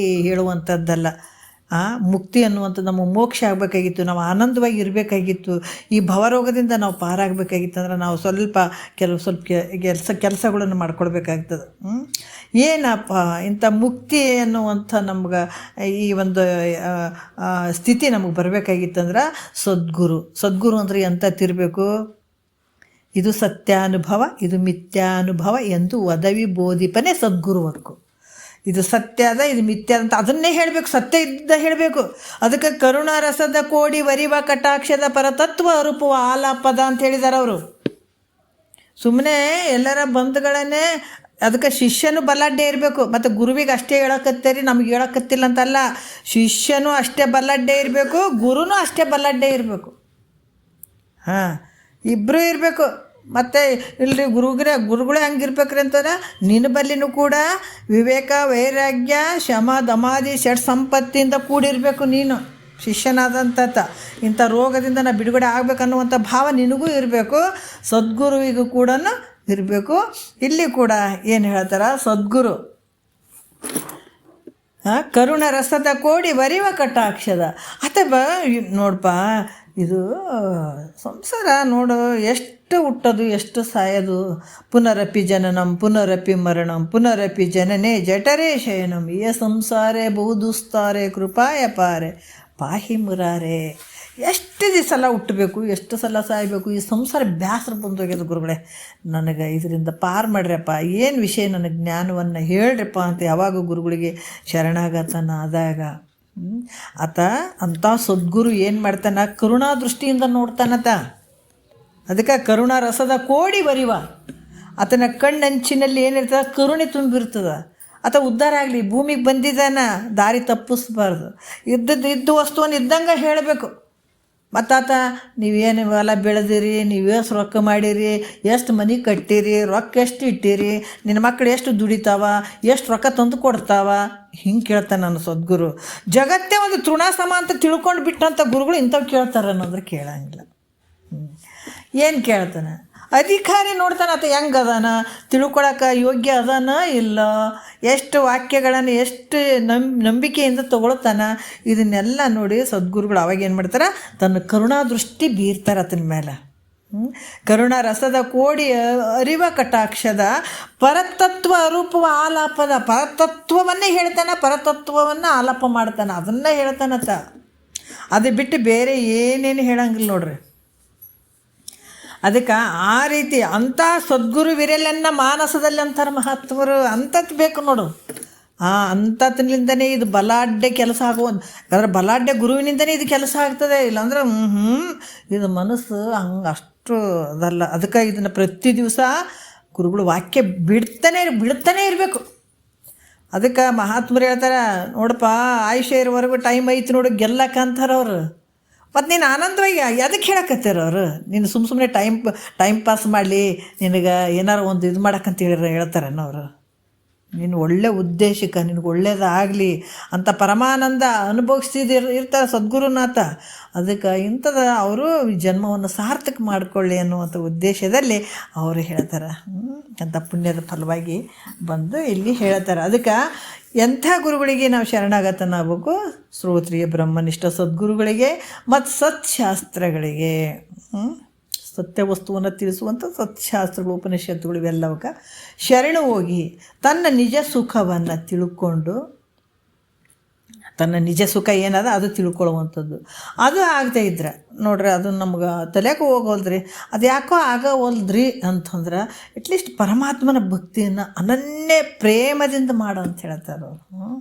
ಹೇಳುವಂಥದ್ದಲ್ಲ. ಮುಕ್ತಿ ಅನ್ನುವಂಥದ್ದು ನಮ್ಮ ಮೋಕ್ಷ ಆಗಬೇಕಾಗಿತ್ತು, ನಾವು ಆನಂದವಾಗಿ ಇರಬೇಕಾಗಿತ್ತು, ಈ ಭವರೋಗದಿಂದ ನಾವು ಪಾರಾಗಬೇಕಾಗಿತ್ತು ಅಂದ್ರೆ ನಾವು ಸ್ವಲ್ಪ ಕೆಲಸಗಳನ್ನು ಮಾಡ್ಕೊಳ್ಬೇಕಾಗ್ತದೆ. ಏನಪ್ಪ ಇಂಥ ಮುಕ್ತಿ ಅನ್ನುವಂಥ ನಮ್ಗೆ ಈ ಒಂದು ಸ್ಥಿತಿ ನಮಗೆ ಬರಬೇಕಾಗಿತ್ತಂದ್ರೆ ಸದ್ಗುರು ಅಂದರೆ ಎಂಥದ್ದಿರಬೇಕು? ಇದು ಸತ್ಯಾನುಭವ, ಇದು ಮಿಥ್ಯಾನುಭವ ಎಂದು ಒದವಿ ಬೋಧಿಪನೇ ಸದ್ಗುರುವಕ್ಕು. ಇದು ಸತ್ಯ ಅದ, ಇದು ಮಿಥ್ಯ ಅಂತ ಅದನ್ನೇ ಹೇಳಬೇಕು, ಸತ್ಯ ಇದ್ದ ಹೇಳಬೇಕು. ಅದಕ್ಕೆ ಕರುಣಾರಸದ ಕೋಡಿ ವರಿವ ಕಟಾಕ್ಷದ ಪರತತ್ವ ಅರುಪುವ ಆಲಾಪದ ಅಂತ ಹೇಳಿದ್ದಾರೆ ಅವರು. ಸುಮ್ಮನೆ ಎಲ್ಲರ ಬಂಧುಗಳನ್ನೇ, ಅದಕ್ಕೆ ಶಿಷ್ಯನು ಬಲಾಢ್ಯ ಇರಬೇಕು. ಮತ್ತು ಗುರುವಿಗೆ ಅಷ್ಟೇ ಹೇಳಕತ್ತೀರಿ, ನಮ್ಗೆ ಹೇಳಕತ್ತಿಲ್ಲ ಅಂತಲ್ಲ, ಶಿಷ್ಯನೂ ಅಷ್ಟೇ ಬಲಾಢ್ಯ ಇರಬೇಕು, ಗುರುನೂ ಅಷ್ಟೇ ಬಲಾಢ್ಯ ಇರಬೇಕು. ಇಬ್ಬರೂ ಇರಬೇಕು. ಮತ್ತು ಇಲ್ರಿ ಗುರುಗಳೇ ಹಂಗಿರ್ಬೇಕ್ರಿ ಅಂತಂದ್ರೆ ನಿನ್ನ ಬಲ್ಲಿನೂ ಕೂಡ ವಿವೇಕ, ವೈರಾಗ್ಯ, ಶಮ, ದಮಾದಿ ಷಟ್ ಸಂಪತ್ತಿಯಿಂದ ಕೂಡಿರಬೇಕು. ನೀನು ಶಿಷ್ಯನಾದಂಥ ಇಂಥ ರೋಗದಿಂದ ನಾ ಬಿಡುಗಡೆ ಆಗಬೇಕನ್ನುವಂಥ ಭಾವ ನಿನಗೂ ಇರಬೇಕು, ಸದ್ಗುರುವಿಗೂ ಕೂಡ ಇರಬೇಕು. ಇಲ್ಲಿ ಕೂಡ ಏನು ಹೇಳ್ತಾರೆ ಸದ್ಗುರು ಕರುಣ ರಸದ ಕೋಡಿ ವರಿವ ಕಟಾಕ್ಷದ. ಅಥವಾ ನೋಡಪ್ಪ, ಇದು ಸಂಸಾರ ನೋಡು, ಎಷ್ಟು ಹುಟ್ಟೋದು ಎಷ್ಟು ಸಾಯೋದು. ಪುನರಪಿ ಜನನಂ ಪುನರಪಿ ಮರಣಂ ಪುನರಪಿ ಜನನೇ ಜಠರೇ ಶಯನಂ ಯೇ ಸಂಸಾರೇ ಬಹುದುಸ್ತಾರೆ ಕೃಪಾಯ ಪಾರೆ ಪಾಹಿ ಮುರಾರೆ. ಎಷ್ಟು ಸಲ ಹುಟ್ಟಬೇಕು, ಎಷ್ಟು ಸಲ ಸಾಯಬೇಕು. ಈ ಸಂಸಾರ ಬ್ಯಾಸರ ಬಂದೋಗ್ಯದ ಗುರುಗಳೇ, ನನಗೆ ಇದರಿಂದ ಪಾರು ಮಾಡ್ರಪ್ಪ, ಏನು ವಿಷಯ ನನಗೆ ಜ್ಞಾನವನ್ನು ಹೇಳ್ರಪ್ಪ ಅಂತ ಯಾವಾಗ ಗುರುಗಳಿಗೆ ಶರಣಾಗತನ ಆದಾಗ ಅಂಥ ಸದ್ಗುರು ಏನು ಮಾಡ್ತಾನ, ಕರುಣಾ ದೃಷ್ಟಿಯಿಂದ ನೋಡ್ತಾನತ. ಅದಕ್ಕೆ ಕರುಣಾ ರಸದ ಕೋಡಿ ಬರಿವ, ಆತನ ಕಣ್ಣಂಚಿನಲ್ಲಿ ಏನಿರ್ತದೆ ಕರುಣೆ ತುಂಬಿರ್ತದೆ. ಆತ ಉದ್ಧಾರ ಆಗಲಿ, ಭೂಮಿಗೆ ಬಂದಿದ್ದಾನ, ದಾರಿ ತಪ್ಪಿಸ್ಬಾರ್ದು. ಇದ್ದು ವಸ್ತುವನ್ನು ಇದ್ದಂಗೆ ಹೇಳಬೇಕು. ಮತ್ತು ಆತ ನೀವೇನು ಹೊಲ ಬೆಳೆದಿರಿ, ನೀವು ಎಷ್ಟು ರೊಕ್ಕ ಮಾಡಿರಿ, ಎಷ್ಟು ಮನೆ ಕಟ್ಟಿರಿ, ರೊಕ್ಕ ಎಷ್ಟು ಇಟ್ಟಿರಿ, ನಿನ್ನ ಮಕ್ಕಳು ಎಷ್ಟು ದುಡಿತಾವ, ಎಷ್ಟು ರೊಕ್ಕ ತಂದು ಕೊಡ್ತಾವ, ಹಿಂಗೆ ಕೇಳ್ತಾನೆ ನನ್ನ ಸದ್ಗುರು. ಜಗತ್ತೇ ಒಂದು ತೃಣಾಸಮ ಅಂತ ತಿಳ್ಕೊಂಡು ಬಿಟ್ಟಂಥ ಗುರುಗಳು ಇಂಥವು ಕೇಳ್ತಾರೆ ಅನ್ನೋದ್ರೆ ಕೇಳಂಗಿಲ್ಲ. ಏನು ಕೇಳ್ತಾನೆ? ಅಧಿಕಾರಿ ನೋಡ್ತಾನೆ ಆತ ಹೆಂಗೆ ಅದಾನ, ತಿಳ್ಕೊಳಕ್ಕೆ ಯೋಗ್ಯ ಅದಾನ ಇಲ್ಲ, ಎಷ್ಟು ವಾಕ್ಯಗಳನ್ನು ಎಷ್ಟು ನಂಬಿಕೆಯಿಂದ ತೊಗೊಳ್ತಾನ, ಇದನ್ನೆಲ್ಲ ನೋಡಿ ಸದ್ಗುರುಗಳು ಅವಾಗ ಏನು ಮಾಡ್ತಾರೆ, ತನ್ನ ಕರುಣಾ ದೃಷ್ಟಿ ಬೀರ್ತಾರೆ ಆತನ ಮೇಲೆ. ಕರುಣಾ ರಸದ ಕೋಡಿ ಅರಿವ ಕಟಾಕ್ಷದ ಪರತತ್ವ ಅರೂಪವ ಆಲಾಪದ. ಪರತತ್ವವನ್ನೇ ಹೇಳ್ತಾನೆ, ಪರತತ್ವವನ್ನು ಆಲಾಪ ಮಾಡ್ತಾನೆ, ಅದನ್ನೇ ಹೇಳ್ತಾನತ್ತ. ಅದು ಬಿಟ್ಟು ಬೇರೆ ಏನೇನು ಹೇಳಂಗಿಲ್ಲ ನೋಡ್ರಿ. ಅದಕ್ಕೆ ಆ ರೀತಿ ಅಂಥ ಸದ್ಗುರು ವಿರಲನ್ನ ಮಾನಸದಲ್ಲಿ ಅಂತಾರೆ ಮಹಾತ್ಮರು. ಅಂಥದ್ದು ಬೇಕು ನೋಡು. ಅಂಥದ್ರಿಂದನೇ ಇದು ಬಲಾಢ್ಯ ಕೆಲಸ ಯಾಕಂದ್ರೆ ಬಲಾಢ್ಯ ಗುರುವಿನಿಂದನೇ ಇದು ಕೆಲಸ ಆಗ್ತದೆ. ಇಲ್ಲಾಂದ್ರೆ ಇದು ಮನಸ್ಸು ಹಂಗೆ ಅಷ್ಟು ಅದಲ್ಲ. ಅದಕ್ಕೆ ಇದನ್ನು ಪ್ರತಿ ದಿವಸ ಗುರುಗಳು ವಾಕ್ಯ ಬಿಡ್ತಾನೆ ಇರಬೇಕು. ಅದಕ್ಕೆ ಮಹಾತ್ಮರು ಹೇಳ್ತಾರೆ, ನೋಡಪ್ಪ ಆಯುಷ್ಯ ಇರೋವರೆಗೂ ಟೈಮ್ ಐತಿ ನೋಡು ಗೆಲ್ಲಕ್ಕೆ ಅಂತಾರೆ ಅವರು. ಮತ್ತು ನೀನು ಆನಂದವಾಗಿ ಅದಕ್ಕೆ ಹೇಳಕತ್ತೀರ ಅವರು, ನೀನು ಸುಮ್ಮನೆ ಟೈಮ್ ಪಾಸ್ ಮಾಡಲಿ, ನಿನಗೆ ಏನಾರು ಒಂದು ಇದು ಮಾಡಕ್ಕಂತ ಹೇಳ್ತಾರೇನೋ ಅವರು. ನೀನು ಒಳ್ಳೆ ಉದ್ದೇಶಕ್ಕೆ ನಿನಗೆ ಒಳ್ಳೇದಾಗಲಿ ಅಂತ ಪರಮಾನಂದ ಇರ್ತಾರೆ ಸದ್ಗುರುನಾಥ. ಅದಕ್ಕೆ ಇಂಥದ ಅವರು ಜನ್ಮವನ್ನು ಸಾರ್ಥಕ ಮಾಡಿಕೊಳ್ಳಿ ಅನ್ನುವಂಥ ಉದ್ದೇಶದಲ್ಲಿ ಅವರು ಹೇಳ್ತಾರೆ. ಅಂತ ಪುಣ್ಯದ ಫಲವಾಗಿ ಬಂದು ಇಲ್ಲಿ ಹೇಳ್ತಾರೆ. ಅದಕ್ಕೆ ಎಂಥ ಗುರುಗಳಿಗೆ ನಾವು ಶರಣಾಗತನಾಗಬೇಕು? ಶ್ರೋತ್ರಿಯ ಬ್ರಹ್ಮನಿಷ್ಠ ಸದ್ಗುರುಗಳಿಗೆ ಮತ್ತು ಸತ್ಶಾಸ್ತ್ರಗಳಿಗೆ, ಸತ್ಯ ವಸ್ತುವನ್ನು ತಿಳಿಸುವಂಥ ಸತ್ಶಾಸ್ತ್ರಗಳು, ಉಪನಿಷತ್ತುಗಳು ಇವೆಲ್ಲವಕ್ಕೆ ಶರಣು ಹೋಗಿ ತನ್ನ ನಿಜ ಸುಖವನ್ನು ತಿಳ್ಕೊಂಡು, ತನ್ನ ನಿಜ ಸುಖ ಏನದ ಅದು ತಿಳ್ಕೊಳ್ಳುವಂಥದ್ದು. ಅದು ಆಗದೆ ಇದ್ರೆ ನೋಡ್ರಿ, ಅದು ನಮ್ಗೆ ತಲೆಗೆ ಹೋಗೋಲ್ದ್ರಿ. ಅದು ಯಾಕೋ ಆಗೋವಲ್ದ್ರಿ ಅಂತಂದ್ರೆ ಅಟ್ಲೀಸ್ಟ್ ಪರಮಾತ್ಮನ ಭಕ್ತಿಯನ್ನು ಅನನ್ಯ ಪ್ರೇಮದಿಂದ ಮಾಡು ಅಂತ ಹೇಳ್ತಾರೆ ಅವರು.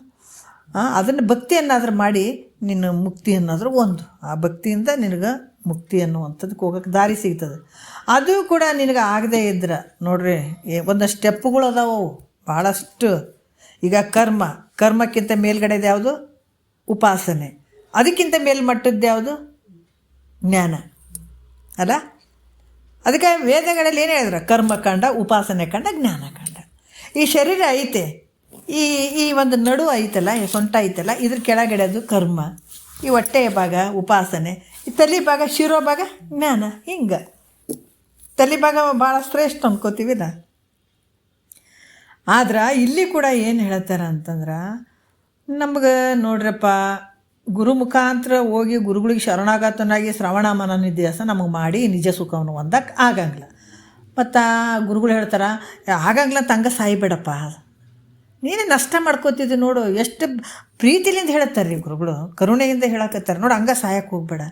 ಅದನ್ನು ಭಕ್ತಿಯನ್ನಾದ್ರೂ ಮಾಡಿ ನಿನ್ನ ಮುಕ್ತಿ ಅನ್ನೋದ್ರ ಒಂದು, ಆ ಭಕ್ತಿಯಿಂದ ನಿನಗೆ ಮುಕ್ತಿ ಅನ್ನುವಂಥದ್ದಕ್ಕೆ ಹೋಗೋಕ್ಕೆ ದಾರಿ ಸಿಗ್ತದೆ. ಅದು ಕೂಡ ನಿನಗೆ ಆಗದೇ ಇದ್ರೆ ನೋಡ್ರಿ, ಒಂದಷ್ಟು ಸ್ಟೆಪ್ಪುಗಳು ಅದಾವು ಭಾಳಷ್ಟು. ಈಗ ಕರ್ಮಕ್ಕಿಂತ ಮೇಲ್ಗಡೆದು ಯಾವುದು? ಉಪಾಸನೆ. ಅದಕ್ಕಿಂತ ಮೇಲ್ಮಟ್ಟದ್ದು ಯಾವುದು? ಜ್ಞಾನ ಅಲ್ಲ. ಅದಕ್ಕೆ ವೇದಗಳಲ್ಲಿ ಏನು ಹೇಳಿದ್ರು? ಕರ್ಮ ಕಂಡ, ಉಪಾಸನೆ ಕಂಡ, ಜ್ಞಾನ ಕಂಡ. ಈ ಶರೀರ ಐತೆ, ಈ ಒಂದು ನಡು ಐತಲ್ಲ, ಈ ಸೊಂಟ ಐತಲ್ಲ, ಇದ್ರ ಕೆಳಗಡೆದು ಕರ್ಮ, ಈ ಹೊಟ್ಟೆಯ ಭಾಗ ಉಪಾಸನೆ, ಈ ತಲೆ ಭಾಗ ಶಿರೋ ಭಾಗ ಜ್ಞಾನ. ಹಿಂಗೆ ತಲೆ ಭಾಗ ಭಾಳ ಶ್ರೇಷ್ಠ ಅಂದ್ಕೋತೀವಿಲ್ಲ. ಆದ್ರೆ ಇಲ್ಲಿ ಕೂಡ ಏನು ಹೇಳ್ತಾರೆ ಅಂತಂದ್ರೆ, ನಮ್ಗೆ ನೋಡ್ರಪ್ಪ, ಗುರು ಮುಖಾಂತರ ಹೋಗಿ ಗುರುಗಳಿಗೆ ಶರಣಾಗತನಾಗಿ ಶ್ರವಣ ಮನನ ನಿಧ್ಯಾಸ ನಮಗೆ ಮಾಡಿ ನಿಜ ಸುಖವನ್ನು ಹೊಂದಕ್ಕೆ ಆಗಂಗಿಲ್ಲ. ಮತ್ತು ಗುರುಗಳು ಹೇಳ್ತಾರೆ ಆಗಂಗಿಲ್ಲ ತಂಗ ಸಾಯ್ಬೇಡಪ್ಪ, ನೀನೇ ನಷ್ಟ ಮಾಡ್ಕೋತಿದ್ದೆ ನೋಡು. ಎಷ್ಟು ಪ್ರೀತಿಲಿಂದ ಹೇಳ್ತಾರೆ ರೀ ಗುರುಗಳು, ಕರುಣೆಯಿಂದ ಹೇಳಕತ್ತಾರೆ ನೋಡು. ಹಂಗೆ ಸಾಯಕ್ಕೆ ಹೋಗ್ಬೇಡ.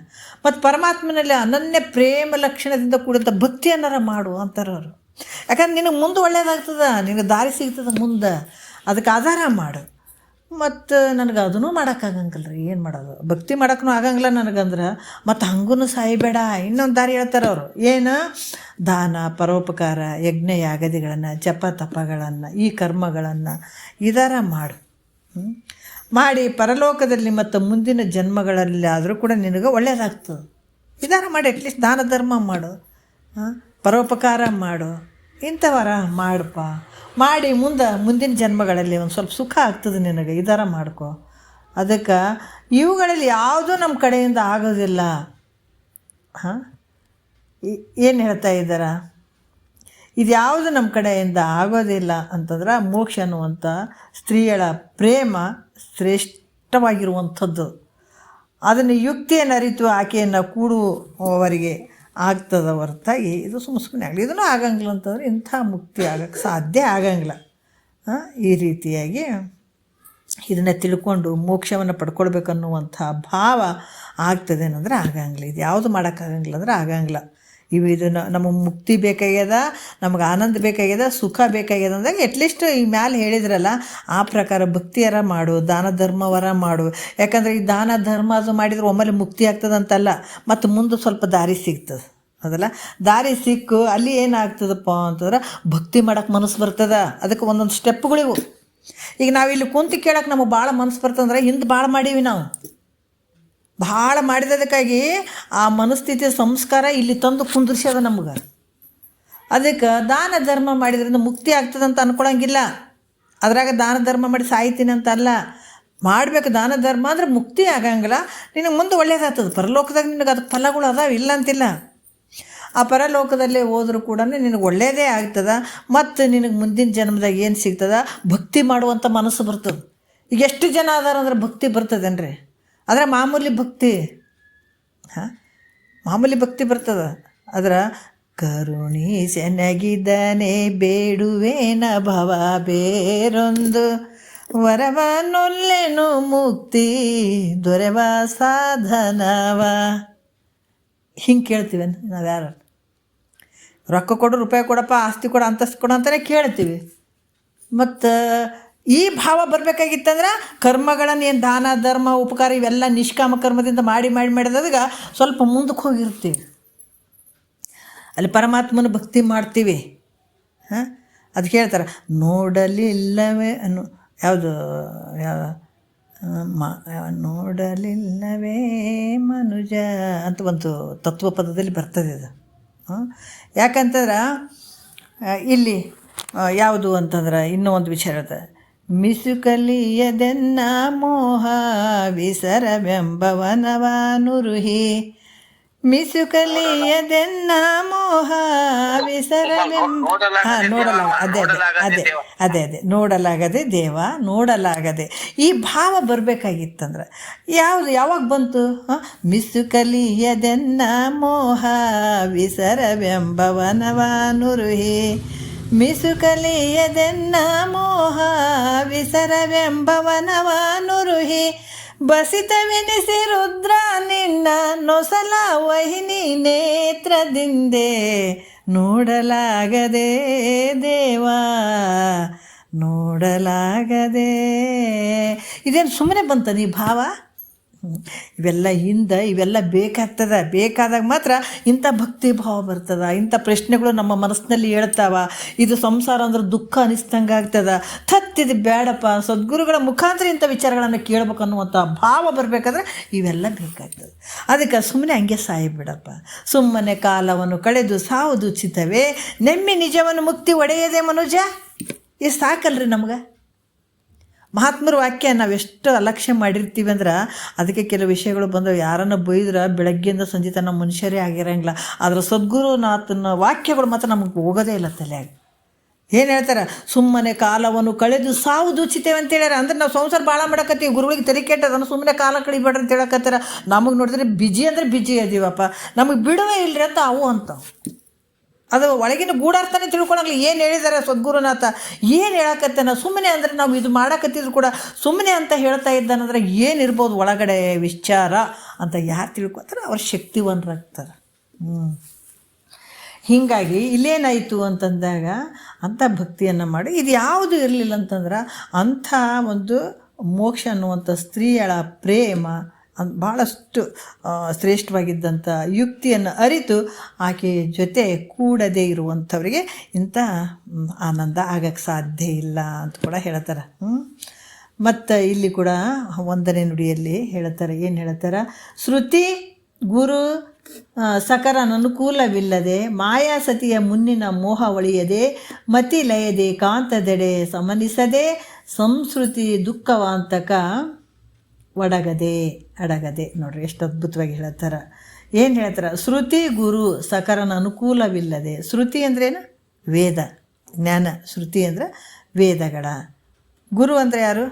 ಮತ್ತು ಪರಮಾತ್ಮನಲ್ಲಿ ಅನನ್ಯ ಪ್ರೇಮ ಲಕ್ಷಣದಿಂದ ಕೂಡಿದಂಥ ಭಕ್ತಿಯನ್ನಾರ ಮಾಡು ಅಂತಾರೆ ಅವರು. ಯಾಕಂದ್ರೆ ನಿನಗೆ ಮುಂದೆ ಒಳ್ಳೇದಾಗ್ತದೆ, ನಿನಗೆ ದಾರಿ ಸಿಗ್ತದೆ ಮುಂದೆ. ಅದಕ್ಕೆ ಆಧಾರ ಮಾಡು. ಮತ್ತು ನನಗೆ ಅದನ್ನೂ ಮಾಡೋಕ್ಕಾಗಂಗಿಲ್ಲ ರೀ, ಏನು ಮಾಡೋದು? ಭಕ್ತಿ ಮಾಡೋಕ್ಕೂ ಆಗಂಗಿಲ್ಲ ನನಗಂದ್ರೆ ಮತ್ತು ಹಂಗೂ ಸಾಯಬೇಡ. ಇನ್ನೊಂದು ದಾರಿ ಹೇಳ್ತಾರೆ ಅವರು, ಏನು? ದಾನ, ಪರೋಪಕಾರ, ಯಜ್ಞ ಯಾಗದಿಗಳನ್ನು, ಜಪ ತಪಗಳನ್ನು, ಈ ಕರ್ಮಗಳನ್ನು ಇದರ ಮಾಡು. ಮಾಡಿ ಪರಲೋಕದಲ್ಲಿ ಮತ್ತು ಮುಂದಿನ ಜನ್ಮಗಳಲ್ಲಿ ಆದರೂ ಕೂಡ ನಿನಗೆ ಒಳ್ಳೆಯದಾಗ್ತದೆ. ಇದಾರ ಮಾಡಿ, ಅಟ್ಲೀಸ್ಟ್ ದಾನ ಧರ್ಮ ಮಾಡು, ಪರೋಪಕಾರ ಮಾಡು, ಇಂಥವರ ಮಾಡಪ್ಪ. ಮಾಡಿ ಮುಂದಿನ ಜನ್ಮಗಳಲ್ಲಿ ಒಂದು ಸ್ವಲ್ಪ ಸುಖ ಆಗ್ತದೆ ನಿನಗೆ. ಇದಾರ ಮಾಡ್ಕೊ. ಅದಕ್ಕೆ ಇವುಗಳಲ್ಲಿ ಯಾವುದೂ ನಮ್ಮ ಕಡೆಯಿಂದ ಆಗೋದಿಲ್ಲ. ಏನು ಹೇಳ್ತಾ ಇದ್ದಾರ? ಇದು ಯಾವುದು ನಮ್ಮ ಕಡೆಯಿಂದ ಆಗೋದಿಲ್ಲ ಅಂತಂದ್ರೆ ಮೋಕ್ಷ ಅನ್ನುವಂಥ ಸ್ತ್ರೀಯಳ ಪ್ರೇಮ ಶ್ರೇಷ್ಠವಾಗಿರುವಂಥದ್ದು. ಅದನ್ನು ಯುಕ್ತಿಯನ್ನು ಅರಿತು ಆಕೆಯನ್ನು ಕೂಡುವವರಿಗೆ ಆಗ್ತದ ಹೊರತಾಗಿ ಇದು ಸುಮ್ಮನೆ ಆಗಲಿ ಇದನ್ನೂ ಆಗಂಗಿಲ್ಲ ಅಂತಂದರೆ ಇಂಥ ಮುಕ್ತಿ ಆಗೋಕ್ಕೆ ಸಾಧ್ಯ ಆಗಂಗಿಲ್ಲ. ಈ ರೀತಿಯಾಗಿ ಇದನ್ನು ತಿಳ್ಕೊಂಡು ಮೋಕ್ಷವನ್ನು ಪಡ್ಕೊಳ್ಬೇಕನ್ನುವಂಥ ಭಾವ ಆಗ್ತದೆ ಅನ್ನಂದ್ರೆ ಆಗಂಗಿಲ್ಲ. ಇದು ಯಾವುದು ಮಾಡೋಕ್ಕಾಗಂಗಿಲ್ಲ ಅಂದ್ರೆ ಆಗಂಗಿಲ್ಲ. ಇದು ನಮಗೆ ಮುಕ್ತಿ ಬೇಕಾಗ್ಯದ, ನಮಗೆ ಆನಂದ ಬೇಕಾಗ್ಯದ, ಸುಖ ಬೇಕಾಗ್ಯದ ಅಂದಾಗ ಅಟ್ಲೀಸ್ಟ್ ಈ ಮ್ಯಾಲೆ ಹೇಳಿದ್ರಲ್ಲ ಆ ಪ್ರಕಾರ ಭಕ್ತಿಯರ ಮಾಡು, ದಾನ ಧರ್ಮವರ ಮಾಡು. ಯಾಕಂದರೆ ಈ ದಾನ ಧರ್ಮ ಅದು ಮಾಡಿದ್ರೆ ಒಮ್ಮೆಲೆ ಮುಕ್ತಿ ಆಗ್ತದಂತಲ್ಲ, ಮತ್ತು ಮುಂದೆ ಸ್ವಲ್ಪ ದಾರಿ ಸಿಗ್ತದೆ. ಅದಲ್ಲ, ದಾರಿ ಸಿಕ್ಕು ಅಲ್ಲಿ ಏನಾಗ್ತದಪ್ಪ ಅಂತಂದ್ರೆ ಭಕ್ತಿ ಮಾಡೋಕ್ಕೆ ಮನಸ್ಸು ಬರ್ತದೆ. ಅದಕ್ಕೆ ಒಂದೊಂದು ಸ್ಟೆಪ್ಗಳಿವು. ಈಗ ನಾವಿಲ್ಲಿ ಕುಂತು ಕೇಳೋಕೆ ನಮಗೆ ಭಾಳ ಮನಸ್ಸು ಬರ್ತಂದ್ರೆ ಹಿಂದೆ ಭಾಳ ಮಾಡೀವಿ ನಾವು. ಭಾಳ ಮಾಡಿದದಕ್ಕಾಗಿ ಆ ಮನಸ್ಥಿತಿಯ ಸಂಸ್ಕಾರ ಇಲ್ಲಿ ತಂದು ಕುಂದಿರ್ಸ್ಯದ ನಮ್ಗೆ. ಅದಕ್ಕೆ ದಾನ ಧರ್ಮ ಮಾಡಿದ್ರಿಂದ ಮುಕ್ತಿ ಆಗ್ತದಂತ ಅಂದ್ಕೊಳಂಗಿಲ್ಲ. ಅದ್ರಾಗ ದಾನ ಧರ್ಮ ಮಾಡಿ ಸಾಯ್ತೀನಿ ಅಂತ ಅಲ್ಲ, ಮಾಡಬೇಕು. ದಾನ ಧರ್ಮ ಅಂದರೆ ಮುಕ್ತಿ ಆಗಂಗಿಲ್ಲ, ನಿನಗೆ ಮುಂದೆ ಒಳ್ಳೇದಾಗ್ತದೆ. ಪರಲೋಕದಾಗ ನಿನಗೆ ಅದಕ್ಕೆ ಫಲಗಳು ಅದಾವೆ, ಇಲ್ಲ ಅಂತಿಲ್ಲ. ಆ ಪರಲೋಕದಲ್ಲೇ ಹೋದರೂ ಕೂಡ ನಿನಗೆ ಒಳ್ಳೆಯದೇ ಆಗ್ತದೆ. ಮತ್ತು ನಿನಗೆ ಮುಂದಿನ ಜನ್ಮದಾಗ ಏನು ಸಿಗ್ತದೆ? ಭಕ್ತಿ ಮಾಡುವಂಥ ಮನಸ್ಸು ಬರ್ತದೆ. ಈಗ ಎಷ್ಟು ಜನ ಅದಾರಂದ್ರೆ ಭಕ್ತಿ ಬರ್ತದೇನ್ರಿ? ಆದರೆ ಮಾಮೂಲಿ ಭಕ್ತಿ, ಮಾಮೂಲಿ ಭಕ್ತಿ ಬರ್ತದೆ. ಅದರ ಕರುಣಿಸೆನಗಿದನೆ ಬೇಡುವೇನ ಭವ ಬೇರೊಂದು ವರವನೊಲ್ಲೆನು ಮುಕ್ತಿ ದೊರೆವ ಸಾಧನವ. ಹಿಂಗೆ ಕೇಳ್ತೀವಿ ನಾವು ಯಾರು? ರೊಕ್ಕ ಕೊಡು, ರೂಪಾಯಿ ಕೊಡಪ್ಪ, ಆಸ್ತಿ ಕೊಡು, ಅಂತಸ್ತು ಕೊಡು ಅಂತಲೇ ಕೇಳ್ತೀವಿ. ಮತ್ತು ಈ ಭಾವ ಬರಬೇಕಾಗಿತ್ತಂದ್ರೆ ಕರ್ಮಗಳನ್ನು ಏನು ದಾನ ಧರ್ಮ ಉಪಕಾರ ಇವೆಲ್ಲ ನಿಷ್ಕಾಮ ಕರ್ಮದಿಂದ ಮಾಡಿದಾಗ ಸ್ವಲ್ಪ ಮುಂದಕ್ಕೆ ಹೋಗಿರ್ತೀವಿ. ಅಲ್ಲಿ ಪರಮಾತ್ಮನ ಭಕ್ತಿ ಮಾಡ್ತೀವಿ. ಅದಕ್ಕೆ ಹೇಳ್ತಾರೆ ನೋಡಲಿಲ್ಲವೇ ಯಾವುದು ನೋಡಲಿಲ್ಲವೇ ಮನುಜ ಅಂತ ಒಂದು ತತ್ವ ಪದದಲ್ಲಿ ಬರ್ತದೆ ಅದು. ಯಾಕಂತಂದ್ರೆ ಇಲ್ಲಿ ಯಾವುದು ಅಂತಂದ್ರೆ ಇನ್ನೂ ಒಂದು ವಿಚಾರ ಇರುತ್ತೆ. ಮಿಸುಕಲಿಯದೆನ್ನ ಮೋಹ ವಿಸರವೆಂಬವನವಾನುರುಹಿ. ಮಿಸುಕಲಿಯದೆನ್ನ ಮೋಹ ವಿಸರವೆಂಬ ಅದೇ ನೋಡಲಾಗದೆ ದೇವ ನೋಡಲಾಗದೆ. ಈ ಭಾವ ಬರಬೇಕಾಗಿತ್ತಂದ್ರೆ ಯಾವಾಗ ಬಂತು? ಮಿಸುಕಲಿಯದೆನ್ನ ಮೋಹ ವಿಸರವೆಂಬವನವಾನುರುಹಿ. ಮಿಸುಕಲಿಯದೆನ್ನ ಮೋಹ ವಿಸರವೆಂಬವನವಾನುರುಹಿ. ಬಸಿತವೆನಿಸಿ ರುದ್ರ ನಿನ್ನ ನೊಸಲ ವಹಿನಿ ನೇತ್ರದಿಂದೆ. ನೋಡಲಾಗದೆ ದೇವಾ ನೋಡಲಾಗದೆ. ಇದೇನು ಸುಮ್ಮನೆ ಬಂತ ನೀ ಭಾವ? ಇವೆಲ್ಲ ಬೇಕಾದಾಗ ಮಾತ್ರ ಇಂಥ ಭಕ್ತಿ ಭಾವ ಬರ್ತದ. ಇಂಥ ಪ್ರಶ್ನೆಗಳು ನಮ್ಮ ಮನಸ್ಸಿನಲ್ಲಿ ಹೇಳ್ತಾವ. ಇದು ಸಂಸಾರ ಅಂದ್ರೆ ದುಃಖ ಅನಿಸ್ತಂಗೆ ಆಗ್ತದ. ಇದು ಬೇಡಪ್ಪ, ಸದ್ಗುರುಗಳ ಮುಖಾಂತರ ಇಂಥ ವಿಚಾರಗಳನ್ನು ಕೇಳ್ಬೇಕು ಅನ್ನುವಂಥ ಭಾವ ಬರಬೇಕಾದ್ರೆ ಇವೆಲ್ಲ ಬೇಕಾಗ್ತದೆ. ಅದಕ್ಕೆ ಸುಮ್ಮನೆ ಹಂಗೆ ಸಾಯಿಬಿಡಪ್ಪ. ಸುಮ್ಮನೆ ಕಾಲವನ್ನು ಕಳೆದು ಸಾವುದು ಉಚಿತವೇ, ನೆಮ್ಮಿ ನಿಜವನ್ನು ಮುಕ್ತಿ ಒಡೆಯದೆ ಮನುಜ. ಇದು ಸಾಕಲ್ರಿ ನಮ್ಗೆ. ಮಹಾತ್ಮರ ವಾಕ್ಯ ನಾವೆಷ್ಟು ಅಲಕ್ಷ್ಯ ಮಾಡಿರ್ತೀವಿ ಅಂದ್ರೆ ಅದಕ್ಕೆ ಕೆಲವು ವಿಷಯಗಳು ಬಂದವು. ಯಾರನ್ನು ಬೈದ್ರೆ ಬೆಳಗ್ಗೆಯಿಂದ ಸಂಜೆ ತನಕ ಮನುಷ್ಯರೇ ಆಗಿರೋಂಗಿಲ್ಲ. ಆದರೆ ಸದ್ಗುರುನಾಥನ ವಾಕ್ಯಗಳು ಮಾತ್ರ ನಮಗೆ ಹೋಗೋದೇ ಇಲ್ಲ ತಲೆಯಾಗ. ಏನು ಹೇಳ್ತಾರೆ? ಸುಮ್ಮನೆ ಕಾಲವನ್ನು ಕಳೆದು ಸಾವುದು ಉಚಿತೇವೆ ಅಂತ ಹೇಳ್ಯಾರ. ಅಂದ್ರೆ ನಾವು ಸಂಸಾರ ಭಾಳ ಮಾಡಕತ್ತೀವಿ, ಗುರುಗಳಿಗೆ ತೆರಿಗೆ ಕೆಟ್ಟದನ್ನು ಸುಮ್ಮನೆ ಕಾಲ ಕಳಿಬೇಡ್ರಿ ಅಂತ ಹೇಳಕತ್ತಾರ. ನಮಗೆ ನೋಡಿದ್ರೆ ಬಿಜಿ ಅಂದರೆ ಬಿಜಿ ಅದೀವಪ್ಪ, ನಮಗೆ ಬಿಡುವೇ ಇಲ್ಲರಿ ಅಂತ ಅವು ಅಂತಾವೆ. ಅದು ಒಳಗಿನ ಗೂಢಾರ್ಥನೇ ತಿಳ್ಕೊಳಂಗಿಲ್ಲ. ಏನು ಹೇಳಿದ್ದಾರೆ ಸದ್ಗುರುನಾಥ, ಏನು ಹೇಳಕತ್ತಾನ? ಸುಮ್ಮನೆ ಅಂದರೆ ನಾವು ಇದು ಮಾಡಕತ್ತಿದ್ರು ಕೂಡ ಸುಮ್ಮನೆ ಅಂತ ಹೇಳ್ತಾ ಇದ್ದಾನಂದ್ರೆ ಏನಿರ್ಬೋದು ಒಳಗಡೆ ವಿಚಾರ ಅಂತ ಯಾರು ತಿಳ್ಕೊತಾರೆ ಅವ್ರ ಶಕ್ತಿವಂತರಾಗ್ತಾರೆ. ಹೀಗಾಗಿ ಇಲ್ಲೇನಾಯಿತು ಅಂತಂದಾಗ ಅಂಥ ಭಕ್ತಿಯನ್ನು ಮಾಡಿ ಇದು ಯಾವುದು ಇರಲಿಲ್ಲ ಅಂತಂದ್ರೆ ಅಂಥ ಒಂದು ಮೋಕ್ಷ ಅನ್ನುವಂಥ ಸ್ತ್ರೀಯಳ ಪ್ರೇಮ ಭಾಳಷ್ಟು ಶ್ರೇಷ್ಠವಾಗಿದ್ದಂಥ ಯುಕ್ತಿಯನ್ನು ಅರಿತು ಆಕೆ ಜೊತೆ ಕೂಡದೇ ಇರುವಂಥವ್ರಿಗೆ ಇಂಥ ಆನಂದ ಆಗಕ್ಕೆ ಸಾಧ್ಯ ಇಲ್ಲ ಅಂತ ಕೂಡ ಹೇಳ್ತಾರೆ. ಮತ್ತು ಇಲ್ಲಿ ಕೂಡ 1ನೇ ನುಡಿಯಲ್ಲಿ ಹೇಳ್ತಾರೆ. ಏನು ಹೇಳ್ತಾರೆ? ಶ್ರುತಿ ಗುರು ಸಕರನನುಕೂಲವಿಲ್ಲದೆ ಮಾಯಾಸತಿಯ ಮುನ್ನಿನ ಮೋಹ ಒಳಿಯದೆ ಮತಿ ಲಯದೆ ಕಾಂತದೆಡೆ ಸಮನಿಸದೆ ಸಂಸ್ಕೃತಿ ದುಃಖವಾಂತಕ ಅಡಗದೆ. ನೋಡ್ರಿ ಎಷ್ಟು ಅದ್ಭುತವಾಗಿ ಹೇಳ್ತಾರೆ. ಏನು ಹೇಳ್ತಾರೆ? ಶ್ರುತಿ ಗುರು ಸಕರನ ಅನುಕೂಲವಿಲ್ಲದೆ. ಶ್ರುತಿ ಅಂದ್ರೇನು? ವೇದ ಜ್ಞಾನ. ಶ್ರುತಿ ಅಂದರೆ ವೇದಗಳ. ಗುರು ಅಂದರೆ ಯಾರು?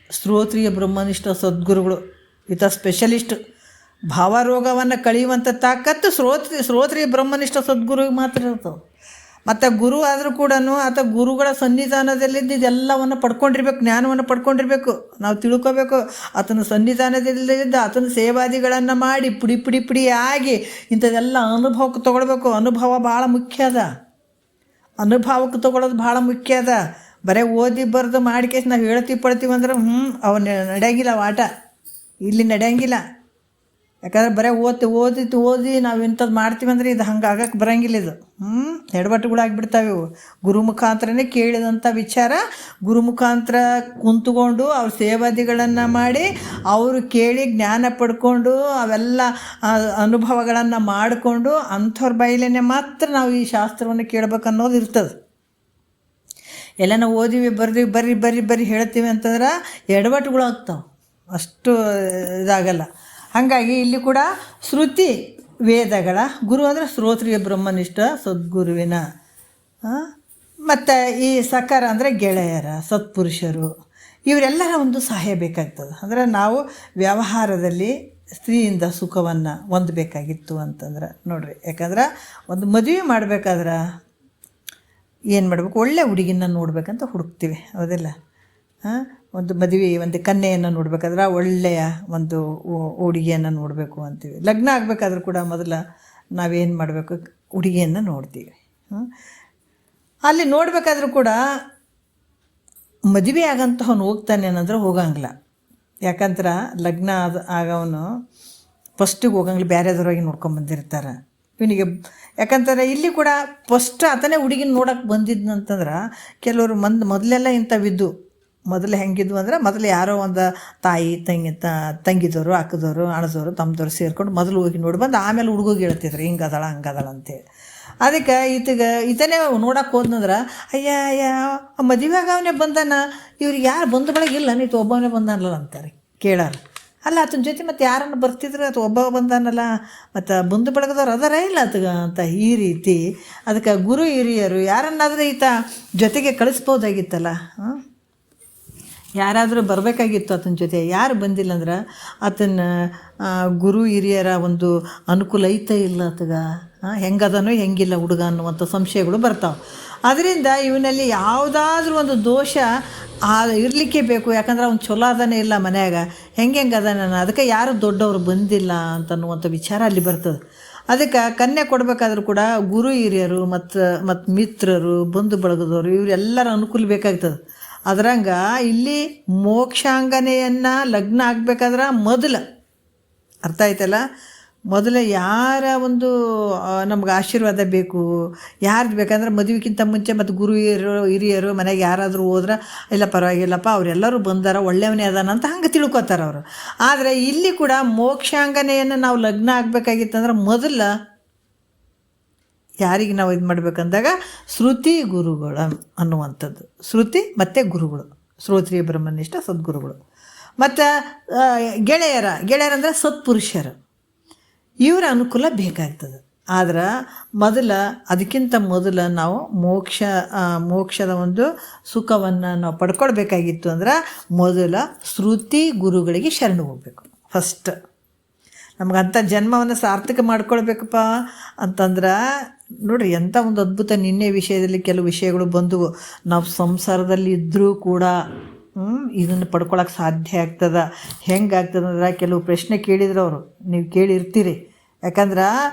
ಶ್ರೋತ್ರಿಯ ಬ್ರಹ್ಮನಿಷ್ಠ ಸದ್ಗುರುಗಳು. ಈತ ಸ್ಪೆಷಲಿಸ್ಟ್. ಭಾವರೋಗವನ್ನು ಕಳೆಯುವಂಥ ತಾಕತ್ತು ಶ್ರೋತ್ರಿಯ ಬ್ರಹ್ಮನಿಷ್ಠ ಸದ್ಗುರುಗೆ ಮಾತ್ರ ಇರ್ತವೆ. ಮತ್ತು ಗುರು ಆದರೂ ಕೂಡ ಆತ ಗುರುಗಳ ಸನ್ನಿಧಾನದಲ್ಲಿದ್ದು ಇದೆಲ್ಲವನ್ನು ಪಡ್ಕೊಂಡಿರ್ಬೇಕು, ಜ್ಞಾನವನ್ನು ಪಡ್ಕೊಂಡಿರ್ಬೇಕು. ನಾವು ತಿಳ್ಕೊಬೇಕು. ಆತನ ಸನ್ನಿಧಾನದಲ್ಲಿದ್ದು ಆತನ ಸೇವಾದಿಗಳನ್ನು ಮಾಡಿ ಪುಡಿ ಆಗಿ ಇಂಥದ್ದೆಲ್ಲ ಅನುಭವಕ್ಕೆ ತೊಗೊಳ್ಬೇಕು. ಅನುಭವ ಭಾಳ ಮುಖ್ಯ ಅದ. ಅನುಭವಕ್ಕೆ ತೊಗೊಳೋದು ಭಾಳ ಮುಖ್ಯ ಅದ. ಬರೀ ಓದಿ ಬರೆದು ಮಾಡಿಕೇಸಿ ನಾವು ಹೇಳ್ತೀವಿ ಅಂದ್ರೆ ಅವನು ನಡೆಯಂಗಿಲ್ಲ. ಆಟ ಇಲ್ಲಿ ನಡೆಯಂಗಿಲ್ಲ. ಯಾಕಂದ್ರೆ ಬರೀ ಓದಿ ನಾವು ಇಂಥದ್ದು ಮಾಡ್ತೀವಿ ಅಂದರೆ ಇದು ಹಂಗೆ ಆಗಕ್ಕೆ ಬರೋಂಗಿಲ್ಲ. ಇದು ಎಡವಟ್ಟುಗಳಾಗಿಬಿಡ್ತಾವೆ ಇವು. ಗುರು ಮುಖಾಂತರನೇ ಕೇಳಿದಂಥ ವಿಚಾರ ಗುರು ಮುಖಾಂತರ ಕುಂತ್ಕೊಂಡು ಅವ್ರ ಸೇವಾದಿಗಳನ್ನು ಮಾಡಿ ಅವರು ಕೇಳಿ ಜ್ಞಾನ ಪಡ್ಕೊಂಡು ಅವೆಲ್ಲ ಅನುಭವಗಳನ್ನು ಮಾಡಿಕೊಂಡು ಅಂಥವ್ರ ಬೈಲೇನೆ ಮಾತ್ರ ನಾವು ಈ ಶಾಸ್ತ್ರವನ್ನು ಕೇಳ್ಬೇಕು ಅನ್ನೋದು ಇರ್ತದೆ. ಎಲ್ಲ ನಾವು ಓದಿವಿ ಬರ್ರಿ ಹೇಳ್ತೀವಿ ಅಂತಂದ್ರೆ ಎಡವಟ್ಟುಗಳಾಗ್ತಾವೆ, ಅಷ್ಟು ಇದಾಗಲ್ಲ. ಹಾಗಾಗಿ ಇಲ್ಲಿ ಕೂಡ ಶ್ರುತಿ ವೇದಗಳ, ಗುರು ಅಂದರೆ ಶ್ರೋತ್ರಿಯ ಬ್ರಹ್ಮನಿಷ್ಠ ಸದ್ಗುರುವಿನ, ಮತ್ತು ಈ ಸಕರ ಅಂದರೆ ಗೆಳೆಯರ ಸತ್ಪುರುಷರು, ಇವರೆಲ್ಲರ ಒಂದು ಸಹಾಯ ಬೇಕಾಗ್ತದೆ. ಅಂದರೆ ನಾವು ವ್ಯವಹಾರದಲ್ಲಿ ಸ್ತ್ರೀಯಿಂದ ಸುಖವನ್ನು ಹೊಂದಬೇಕಾಗಿತ್ತು ಅಂತಂದ್ರೆ ನೋಡ್ರಿ. ಯಾಕಂದ್ರೆ ಒಂದು ಮದುವೆ ಮಾಡಬೇಕಾದ್ರೆ ಏನು ಮಾಡಬೇಕು? ಒಳ್ಳೆ ಹುಡುಗಿನ ನೋಡ್ಬೇಕಂತ ಹುಡುಕ್ತೀವಿ, ಹೌದಿಲ್ಲ? ಒಂದು ಮದುವೆ ಒಂದು ಕನ್ಯೆಯನ್ನು ನೋಡ್ಬೇಕಾದ್ರೆ ಒಳ್ಳೆಯ ಒಂದು ಹುಡುಗಿಯನ್ನು ನೋಡಬೇಕು ಅಂತೀವಿ. ಲಗ್ನ ಆಗಬೇಕಾದ್ರೂ ಕೂಡ ಮೊದಲು ನಾವೇನು ಮಾಡಬೇಕು? ಹುಡುಗಿಯನ್ನು ನೋಡ್ತೀವಿ. ಅಲ್ಲಿ ನೋಡಬೇಕಾದ್ರೂ ಕೂಡ ಮದುವೆ ಆಗಂತವನು ಹೋಗ್ತಾನೆ ಅನ್ನಂದ್ರೆ ಹೋಗಂಗಿಲ್ಲ. ಯಾಕಂದ್ರೆ ಲಗ್ನ ಆಗವನು ಫಸ್ಟಿಗೆ ಹೋಗಂಗಿಲ್ಲ, ಬೇರೆದವ್ರಾಗಿ ನೋಡ್ಕೊಂಬಂದಿರ್ತಾರೆ ಇವನಿಗೆ. ಯಾಕಂತಾರೆ ಇಲ್ಲಿ ಕೂಡ ಫಸ್ಟ್ ಆತನೇ ಹುಡುಗಿನ ನೋಡೋಕೆ ಬಂದಿದ್ನಂತಂದ್ರೆ ಕೆಲವರು ಮೊದಲೆಲ್ಲ ಇಂಥವಿದ್ದು ಮೊದಲು ಹೆಂಗಿದ್ವು ಅಂದ್ರೆ ಮೊದಲು ಯಾರೋ ಒಂದು ತಾಯಿ ತಂಗಿದವರು ಅಕ್ಕದವರು ಅಣದವರು ತಮ್ಮದವ್ರು ಸೇರ್ಕೊಂಡು ಮೊದಲು ಹೋಗಿ ನೋಡಿ ಬಂದು ಆಮೇಲೆ ಹುಡುಗಿಗೆ ಹೇಳ್ತಿದ್ರು ಹಿಂಗದಾಳ ಹಂಗದಾಳ ಅಂತೇಳಿ. ಅದಕ್ಕೆ ಈತನೇ ನೋಡಕ್ಕೆ ಹೋದ್ನಂದ್ರೆ ಅಯ್ಯ ಮದುವೆಯಾಗ ಅವನೇ ಬಂದಾನ, ಇವ್ರಿಗೆ ಯಾರು ಬಂದು ಬೆಳಗಿಲ್ಲ ನೀತು ಒಬ್ಬವನೇ ಬಂದಾನಲ್ಲ ಅಂತಾರೆ ಕೇಳಾರ. ಅಲ್ಲ ಆತನ ಜೊತೆ ಮತ್ತು ಯಾರನ್ನು ಬರ್ತಿದ್ರೆ ಅಥವಾ ಒಬ್ಬ ಬಂದಾನಲ್ಲ ಮತ್ತು ಬಂದು ಬೆಳಗದವ್ರು ಅದರ ಇಲ್ಲ ಆತಗ ಅಂತ ಈ ರೀತಿ. ಅದಕ್ಕೆ ಗುರು ಹಿರಿಯರು ಯಾರನ್ನಾದರೂ ಈತ ಜೊತೆಗೆ ಕಳಿಸ್ಬೋದಾಗಿತ್ತಲ್ಲ, ಯಾರಾದರೂ ಬರಬೇಕಾಗಿತ್ತು ಆತನ ಜೊತೆ. ಯಾರು ಬಂದಿಲ್ಲ ಅಂದ್ರೆ ಆತನ ಗುರು ಹಿರಿಯರ ಒಂದು ಅನುಕೂಲ ಐತೆ ಇಲ್ಲ ಆತಗ, ಹೆಂಗದನೋ ಹೆಂಗಿಲ್ಲ ಹುಡುಗ ಅನ್ನುವಂಥ ಸಂಶಯಗಳು ಬರ್ತಾವೆ. ಅದರಿಂದ ಇವನಲ್ಲಿ ಯಾವುದಾದ್ರೂ ಒಂದು ದೋಷ ಇರಲಿಕ್ಕೆ ಬೇಕು. ಯಾಕಂದ್ರೆ ಅವ್ನು ಚಲೋ ಅದಾನೆ ಇಲ್ಲ ಮನ್ಯಾಗ, ಹೆಂಗೆ ಅದಾನ, ಅದಕ್ಕೆ ಯಾರು ದೊಡ್ಡವರು ಬಂದಿಲ್ಲ ಅಂತನ್ನುವಂಥ ವಿಚಾರ ಅಲ್ಲಿ ಬರ್ತದೆ. ಅದಕ್ಕೆ ಕನ್ಯೆ ಕೊಡಬೇಕಾದ್ರೂ ಕೂಡ ಗುರು ಹಿರಿಯರು ಮತ್ತು ಮಿತ್ರರು ಬಂಧು ಬಳಗದವರು ಇವರೆಲ್ಲರ ಅನುಕೂಲ ಬೇಕಾಗ್ತದೆ. ಅದ್ರಂಗೆ ಇಲ್ಲಿ ಮೋಕ್ಷಾಂಗನೆಯನ್ನು ಲಗ್ನ ಆಗಬೇಕಾದ್ರೆ ಮೊದಲು ಅರ್ಥ ಆಯ್ತಲ್ಲ, ಮೊದಲು ಯಾರ ಒಂದು ನಮ್ಗೆ ಆಶೀರ್ವಾದ ಬೇಕು, ಯಾರ್ದು ಬೇಕಂದ್ರೆ ಮದುವೆಗಿಂತ ಮುಂಚೆ ಮತ್ತು ಗುರು ಹಿರಿಯರು ಮನೆಗೆ ಯಾರಾದರೂ ಹೋದ್ರೆ ಇಲ್ಲ ಪರವಾಗಿಲ್ಲಪ್ಪ ಅವರೆಲ್ಲರೂ ಬಂದಾರ ಒಳ್ಳೆಯವನೇ ಅದಾನ ಅಂತ ಹಂಗೆ ತಿಳ್ಕೊತಾರೆ ಅವರು. ಆದರೆ ಇಲ್ಲಿ ಕೂಡ ಮೋಕ್ಷಾಂಗನೆಯನ್ನು ನಾವು ಲಗ್ನ ಆಗಬೇಕಾಗಿತ್ತಂದ್ರೆ ಮೊದಲು ಯಾರಿಗೆ ನಾವು ಇದು ಮಾಡಬೇಕಂದಾಗ ಶ್ರುತಿ ಗುರುಗಳು ಅನ್ನುವಂಥದ್ದು. ಶ್ರುತಿ ಮತ್ತು ಗುರುಗಳು, ಶ್ರೋತ್ರಿಯ ಬ್ರಹ್ಮನಿಷ್ಠ ಸದ್ಗುರುಗಳು ಮತ್ತು ಗೆಳೆಯರಂದರೆ ಸತ್ಪುರುಷರು, ಇವರ ಅನುಕೂಲ ಬೇಕಾಗ್ತದೆ. ಆದ್ರೆ ಅದಕ್ಕಿಂತ ಮೊದಲು ನಾವು ಮೋಕ್ಷದ ಒಂದು ಸುಖವನ್ನು ನಾವು ಪಡ್ಕೊಳ್ಬೇಕಾಗಿತ್ತು ಅಂದ್ರೆ ಮೊದಲ ಶ್ರುತಿ ಗುರುಗಳಿಗೆ ಶರಣು ಹೋಗ್ಬೇಕು. ಫಸ್ಟ್ ನಮಗಂಥ ಜನ್ಮವನ್ನು ಸಾರ್ಥಕ ಮಾಡ್ಕೊಳ್ಬೇಕಪ್ಪ ಅಂತಂದ್ರೆ ನೋಡಿರಿ ಎಂಥ ಒಂದು ಅದ್ಭುತ. ನಿನ್ನೆ ವಿಷಯದಲ್ಲಿ ಕೆಲವು ವಿಷಯಗಳು ಬಂದವು. ನಾವು ಸಂಸಾರದಲ್ಲಿ ಇದ್ದರೂ ಕೂಡ ಇದನ್ನು ಪಡ್ಕೊಳಕ್ಕೆ ಸಾಧ್ಯ ಆಗ್ತದೆ. ಹೆಂಗಾಗ್ತದಂದ್ರೆ ಕೆಲವು ಪ್ರಶ್ನೆ ಕೇಳಿದ್ರು ಅವರು, ನೀವು ಕೇಳಿರ್ತೀರಿ. ಯಾಕಂದ್ರೆ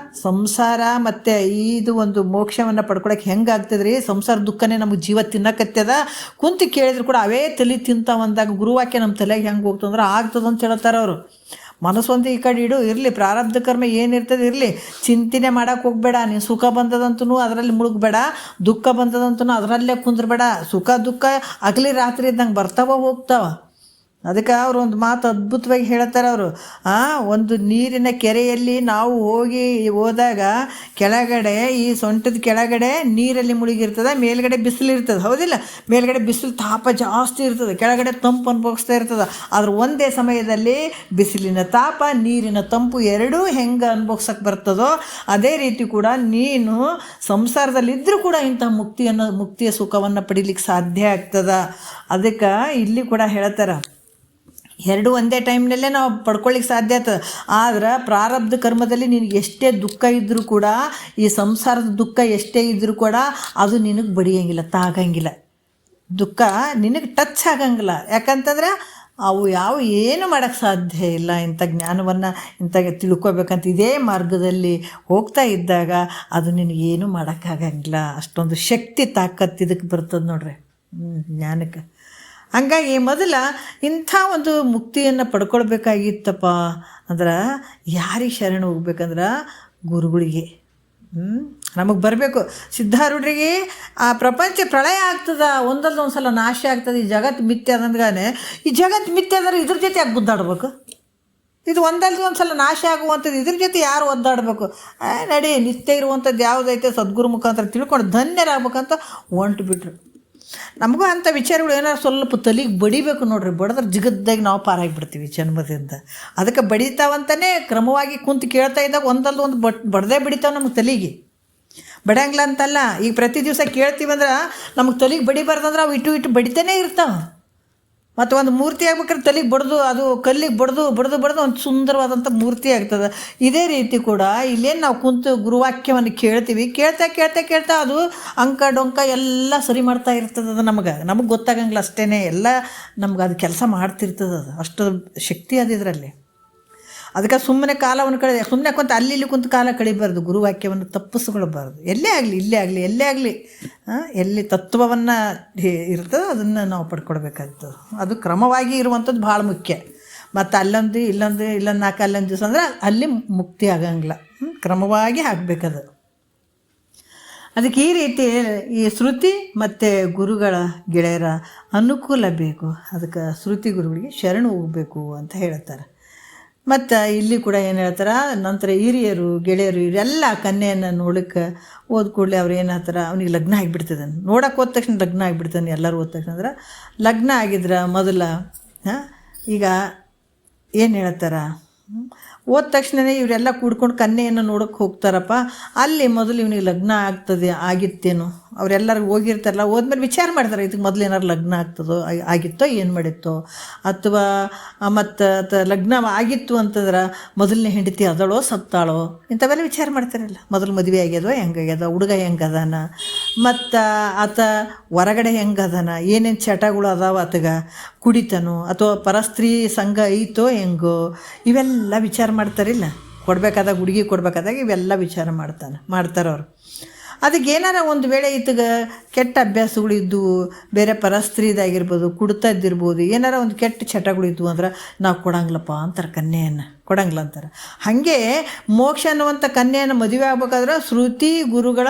ಸಂಸಾರ ಮತ್ತು ಇದು ಒಂದು ಮೋಕ್ಷವನ್ನು ಪಡ್ಕೊಳಕ್ಕೆ ಹೆಂಗಾಗ್ತದೆ ರೀ, ಸಂಸಾರ ದುಃಖನೇ ನಮಗೆ ಜೀವ ತಿನ್ನಕತ್ತದ ಕುಂತು ಕೇಳಿದ್ರು ಕೂಡ ಅವೇ ತಲೆ ತಿಂತಾವಂದಾಗ ಗುರುವಾಕ್ಯ ನಮ್ಮ ತಲೆಗೆ ಹೆಂಗೆ ಹೋಗ್ತಂದ್ರೆ ಆಗ್ತದಂತ ಹೇಳ್ತಾರೆ ಅವರು. ಮನಸ್ಸೊಂದು ಈ ಕಡೆ ಇಡು, ಇರಲಿ ಪ್ರಾರಬ್ಧ ಕರ್ಮ ಏನಿರ್ತದೆ ಇರಲಿ, ಚಿಂತನೆ ಮಾಡೋಕೆ ಹೋಗಬೇಡ. ನೀನು ಸುಖ ಬಂದದಂತೂ ಅದರಲ್ಲಿ ಮುಳುಗಬೇಡ, ದುಃಖ ಬಂದದಂತೂ ಅದರಲ್ಲೇ ಕುಂದ್ರಬೇಡ. ಸುಖ ದುಃಖ ಹಗಲಿ ರಾತ್ರಿ ಇದ್ದಂಗೆ ಬರ್ತಾವ ಹೋಗ್ತಾವ. ಅದಕ್ಕೆ ಅವರು ಒಂದು ಮಾತು ಅದ್ಭುತವಾಗಿ ಹೇಳ್ತಾರೆ ಅವರು. ಒಂದು ನೀರಿನ ಕೆರೆಯಲ್ಲಿ ನಾವು ಹೋದಾಗ ಕೆಳಗಡೆ ಈ ಸೊಂಟದ ಕೆಳಗಡೆ ನೀರಲ್ಲಿ ಮುಳುಗಿರ್ತದೆ, ಮೇಲ್ಗಡೆ ಬಿಸಿಲು ಇರ್ತದೆ, ಹೌದಿಲ್ಲ? ಮೇಲ್ಗಡೆ ಬಿಸಿಲು ತಾಪ ಜಾಸ್ತಿ ಇರ್ತದೆ, ಕೆಳಗಡೆ ತಂಪು ಅನುಭವಿಸ್ತಾ ಇರ್ತದೆ. ಆದ್ರೆ ಒಂದೇ ಸಮಯದಲ್ಲಿ ಬಿಸಿಲಿನ ತಾಪ ನೀರಿನ ತಂಪು ಎರಡೂ ಹೆಂಗೆ ಅನುಭವಿಸೋಕೆ ಬರ್ತದೋ ಅದೇ ರೀತಿ ಕೂಡ ನೀನು ಸಂಸಾರದಲ್ಲಿದ್ದರೂ ಕೂಡ ಇಂಥ ಮುಕ್ತಿಯ ಸುಖವನ್ನು ಪಡೀಲಿಕ್ಕೆ ಸಾಧ್ಯ ಆಗ್ತದೆ. ಅದಕ್ಕೆ ಇಲ್ಲಿ ಕೂಡ ಹೇಳ್ತಾರೆ ಎರಡು ಒಂದೇ ಟೈಮ್ನಲ್ಲೇ ನಾವು ಪಡ್ಕೊಳ್ಳಿಕ್ಕೆ ಸಾಧ್ಯ ಆಗ್ತದೆ. ಆದ್ರೆ ಪ್ರಾರಬ್ಧ ಕರ್ಮದಲ್ಲಿ ನಿನಗೆ ಎಷ್ಟೇ ದುಃಖ ಇದ್ದರೂ ಕೂಡ, ಈ ಸಂಸಾರದ ದುಃಖ ಎಷ್ಟೇ ಇದ್ದರೂ ಕೂಡ ಅದು ನಿನಗೆ ಬಡಿಯೋಂಗಿಲ್ಲ, ತಾಗಂಗಿಲ್ಲ. ದುಃಖ ನಿನಗೆ ಟಚ್ ಆಗಂಗಿಲ್ಲ. ಯಾಕಂತಂದ್ರೆ ಅವು ಏನು ಮಾಡೋಕ್ಕೆ ಸಾಧ್ಯ ಇಲ್ಲ. ಇಂಥ ಜ್ಞಾನವನ್ನು ತಿಳ್ಕೊಬೇಕಂತ ಇದೇ ಮಾರ್ಗದಲ್ಲಿ ಹೋಗ್ತಾ ಇದ್ದಾಗ ಅದು ನಿನಗೇನು ಮಾಡೋಕ್ಕಾಗಂಗಿಲ್ಲ. ಅಷ್ಟೊಂದು ಶಕ್ತಿ ತಾಕತ್ತು ಇದಕ್ಕೆ ಬರ್ತದೆ ನೋಡ್ರಿ ಜ್ಞಾನಕ್ಕೆ. ಹಂಗಾಗಿ ಇಂಥ ಒಂದು ಮುಕ್ತಿಯನ್ನು ಪಡ್ಕೊಳ್ಬೇಕಾಗಿತ್ತಪ್ಪ ಅಂದ್ರೆ ಯಾರಿಗೆ ಶರಣ ಹೋಗ್ಬೇಕಂದ್ರೆ ಗುರುಗಳಿಗೆ. ನಮಗೆ ಬರಬೇಕು. ಸಿದ್ಧಾರೂಢರಿಗೆ ಆ ಪ್ರಪಂಚ ಪ್ರಳಯ ಆಗ್ತದೆ, ಒಂದಲ್ಲ ಒಂದು ಸಲ ನಾಶ ಆಗ್ತದೆ, ಈ ಜಗತ್ತು ಮಿಥ್ಯೆ ಅದಂದ್ಗಾನೆ ಈ ಜಗತ್ತು ಮಿಥ್ಯೆ ಅಂದ್ರೆ ಇದ್ರ ಜೊತೆ ಯಾಕೆ ಗುದ್ದಾಡ್ಬೇಕು? ಇದು ಒಂದಲ್ದು ಒಂದು ಸಲ ನಾಶ ಆಗುವಂಥದ್ದು, ಇದ್ರ ಜೊತೆ ಯಾರು ಒದ್ದಾಡಬೇಕು? ನಡಿ ನಿತ್ಯ ಇರುವಂಥದ್ದು ಯಾವುದೈತೆ ಸದ್ಗುರು ಮುಖಾಂತರ ತಿಳ್ಕೊಂಡು ಧನ್ಯರಾಗಬೇಕಂತ ಹೊಂಟು ಬಿಟ್ರು. ನಮಗೂ ಅಂಥ ವಿಚಾರಗಳು ಏನಾದ್ರು ಸ್ವಲ್ಪ ತಲೆಗೆ ಬಡಿಬೇಕು ನೋಡ್ರಿ, ಬಡಿದ್ರೆ ಜಿಗದ್ದಾಗಿ ನಾವು ಪಾರಾಗಿಬಿಡ್ತೀವಿ ಜನ್ಮದಿಂದ. ಅದಕ್ಕೆ ಬಡಿತಾವಂತಲೇ ಕ್ರಮವಾಗಿ ಕುಂತು ಕೇಳ್ತಾ ಇದ್ದಾಗ ಒಂದಲ್ದು ಒಂದು ಬಡ್ದೇ ಬಿಡಿತಾವೆ ನಮಗೆ ತಲೆಗೆ. ಬಡಿಯಂಗಿಲ್ಲ ಅಂತಲ್ಲ, ಈಗ ಪ್ರತಿ ದಿವಸ ಕೇಳ್ತೀವಂದ್ರೆ ನಮಗೆ ತಲೆಗೆ ಬಡಿಬಾರ್ದಂದ್ರೆ ಅವು ಇಟ್ಟು ಬಡಿತಾನೇ ಇರ್ತಾವೆ. ಮತ್ತು ಒಂದು ಮೂರ್ತಿ ಆಗ್ಬೇಕಾದ್ರೆ ತಲೆಗೆ ಬಡ್ದು ಅದು ಕಲ್ಲಿಗೆ ಬಡ್ದು ಒಂದು ಸುಂದರವಾದಂಥ ಮೂರ್ತಿ ಆಗ್ತದೆ. ಇದೇ ರೀತಿ ಕೂಡ ಇಲ್ಲೇನು ನಾವು ಕುಂತು ಗುರುವಾಕ್ಯವನ್ನು ಕೇಳ್ತೀವಿ, ಕೇಳ್ತಾ ಅದು ಅಂಕ ಡೊಂಕ ಎಲ್ಲ ಸರಿ ಮಾಡ್ತಾ ಇರ್ತದೆ. ಅದು ನಮಗೆ ಗೊತ್ತಾಗಂಗಿಲ್ಲ ಅಷ್ಟೇ, ಎಲ್ಲ ನಮ್ಗೆ ಅದು ಕೆಲಸ ಮಾಡ್ತಿರ್ತದೆ. ಅದು ಅಷ್ಟು ಶಕ್ತಿ ಅದು ಇದರಲ್ಲಿ. ಅದಕ್ಕೆ ಸುಮ್ಮನೆ ಕಾಲವನ್ನು ಸುಮ್ಮನೆ ಕುಂತು ಅಲ್ಲಿ ಕುಂತು ಕಾಲ ಕಳಿಬಾರ್ದು, ಗುರುವಾಕ್ಯವನ್ನು ತಪ್ಪಿಸ್ಕೊಳ್ಬಾರ್ದು. ಎಲ್ಲೇ ಆಗಲಿ ಎಲ್ಲಿ ತತ್ವವನ್ನು ಇರ್ತದೆ ಅದನ್ನು ನಾವು ಪಡ್ಕೊಳ್ಬೇಕಾಗ್ತದೆ. ಅದು ಕ್ರಮವಾಗಿ ಇರುವಂಥದ್ದು ಭಾಳ ಮುಖ್ಯ. ಮತ್ತು ಇಲ್ಲೊಂದು 4 ಅಲ್ಲೊಂದು ದಿವಸ ಅಂದ್ರೆ ಅಲ್ಲಿ ಮುಕ್ತಿ ಆಗಂಗಿಲ್ಲ. ಕ್ರಮವಾಗಿ ಆಗಬೇಕದು. ಅದಕ್ಕೆ ಈ ರೀತಿ ಈ ಶ್ರುತಿ ಮತ್ತು ಗುರುಗಳ ಗೆಳೆಯರ ಅನುಕೂಲ ಬೇಕು. ಅದಕ್ಕೆ ಶ್ರುತಿ ಗುರುಗಳಿಗೆ ಶರಣು ಹೋಗಬೇಕು ಅಂತ ಹೇಳ್ತಾರೆ. ಮತ್ತು ಇಲ್ಲಿ ಕೂಡ ಏನು ಹೇಳ್ತಾರೆ, ನಂತರ ಹಿರಿಯರು ಗೆಳೆಯರು ಇವರೆಲ್ಲ ಕನ್ಯೆಯನ್ನು ನೋಡಕ್ಕೆ ಹೋದ ಕೂಡಲೇ ಅವ್ರು ಏನು ಹೇಳ್ತಾರೆ, ಅವ್ನಿಗೆ ಲಗ್ನ ಆಗಿಬಿಡ್ತದೆ. ನೋಡಕ್ಕೆ ಹೋದ ತಕ್ಷಣ ಲಗ್ನ ಆಗಿಬಿಡ್ತಾನೆ. ಎಲ್ಲರೂ ಹೋದ ತಕ್ಷಣ ಅಂದ್ರೆ ಲಗ್ನ ಆಗಿದ್ರೆ ಮೊದಲ ಈಗ ಏನು ಹೇಳ್ತಾರೆ, ಹೋದ ತಕ್ಷಣವೇ ಇವರೆಲ್ಲ ಕೂಡ್ಕೊಂಡು ಕನ್ಯೆಯನ್ನು ನೋಡೋಕ್ಕೆ ಹೋಗ್ತಾರಪ್ಪ. ಅಲ್ಲಿ ಮೊದಲು ಇವನಿಗೆ ಲಗ್ನ ಆಗಿತ್ತೇನೋ, ಅವರೆಲ್ಲರೂ ಹೋಗಿರ್ತಾರಲ್ಲ, ಹೋದ್ಮೇಲೆ ವಿಚಾರ ಮಾಡ್ತಾರೆ, ಇದಕ್ಕೆ ಮೊದಲು ಏನಾರು ಲಗ್ನ ಆಗ್ತದೋ ಆಗಿತ್ತೋ ಏನು ಮಾಡಿತ್ತೋ, ಅಥವಾ ಮತ್ತು ಲಗ್ನ ಆಗಿತ್ತು ಅಂತಂದ್ರೆ ಮೊದಲನೇ ಹೆಂಡತಿ ಅದಳೋ ಸತ್ತಾಳೋ ಇಂಥವೆಲ್ಲ ವಿಚಾರ ಮಾಡ್ತಾರಲ್ಲ. ಮೊದಲು ಮದುವೆ ಆಗ್ಯದೋ ಹೆಂಗಾಗ್ಯದ, ಹುಡುಗ ಹೆಂಗದಾನ, ಮತ್ತು ಆತ ಹೊರಗಡೆ ಹೆಂಗದಾನ, ಏನೇನು ಚಟಗಳು ಅದಾವ ಆತಗ, ಕುಡಿತನೋ ಅಥವಾ ಪರಸ್ತ್ರೀ ಸಂಘ ಐತೋ ಹೆಂಗೋ, ಇವೆಲ್ಲ ವಿಚಾರ ಮಾಡ್ತಾರಿಲ್ಲ. ಕೊಡಬೇಕಾದಾಗ ಹುಡುಗಿ ಕೊಡಬೇಕಾದಾಗ ಇವೆಲ್ಲ ವಿಚಾರ ಮಾಡ್ತಾರವ್ರು. ಅದಕ್ಕೆ ಏನಾರ ಒಂದು ವೇಳೆ ಈತಗೆ ಕೆಟ್ಟ ಅಭ್ಯಾಸಗಳಿದ್ದು, ಬೇರೆ ಪರಸ್ತ್ರೀದಾಗಿರ್ಬೋದು, ಕುಡ್ತದ್ದಿರ್ಬೋದು, ಏನಾರ ಒಂದು ಕೆಟ್ಟ ಚಟಗಳಿದ್ವು ಅಂದ್ರೆ ನಾವು ಕೊಡಂಗಿಲ್ಲಪ್ಪ ಅಂತಾರೆ, ಕನ್ಯೆಯನ್ನು ಕೊಡಂಗಿಲ್ಲ ಅಂತಾರೆ. ಹಾಗೆ ಮೋಕ್ಷ ಅನ್ನುವಂಥ ಕನ್ಯೆಯನ್ನು ಮದುವೆ ಆಗ್ಬೇಕಾದ್ರೆ ಶ್ರುತಿ ಗುರುಗಳ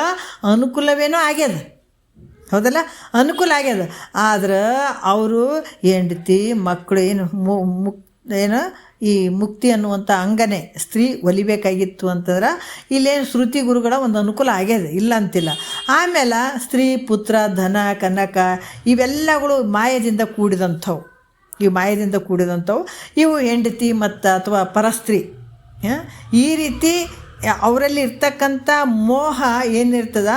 ಅನುಕೂಲವೇನೋ ಆಗ್ಯದ, ಹೌದಲ್ಲ, ಅನುಕೂಲ ಆಗ್ಯದ. ಆದ್ರೆ ಅವರು ಹೆಂಡತಿ ಮಕ್ಕಳು ಏನು ಈ ಮುಕ್ತಿ ಅನ್ನುವಂಥ ಅಂಗನೇ ಸ್ತ್ರೀ ಒಲಿಬೇಕಾಗಿತ್ತು ಅಂತಂದ್ರೆ ಇಲ್ಲೇನು ಶ್ರುತಿ ಗುರುಗಳ ಒಂದು ಅನುಕೂಲ ಆಗ್ಯದ, ಇಲ್ಲ ಅಂತಿಲ್ಲ. ಆಮೇಲೆ ಸ್ತ್ರೀ ಪುತ್ರ ಧನ ಕನಕ ಇವೆಲ್ಲಗಳು ಮಾಯದಿಂದ ಕೂಡಿದಂಥವು, ಇವು ಹೆಂಡತಿ ಮತ್ತು ಅಥವಾ ಪರಸ್ತ್ರೀ ಈ ರೀತಿ ಅವರಲ್ಲಿ ಇರ್ತಕ್ಕಂಥ ಮೋಹ ಏನಿರ್ತದ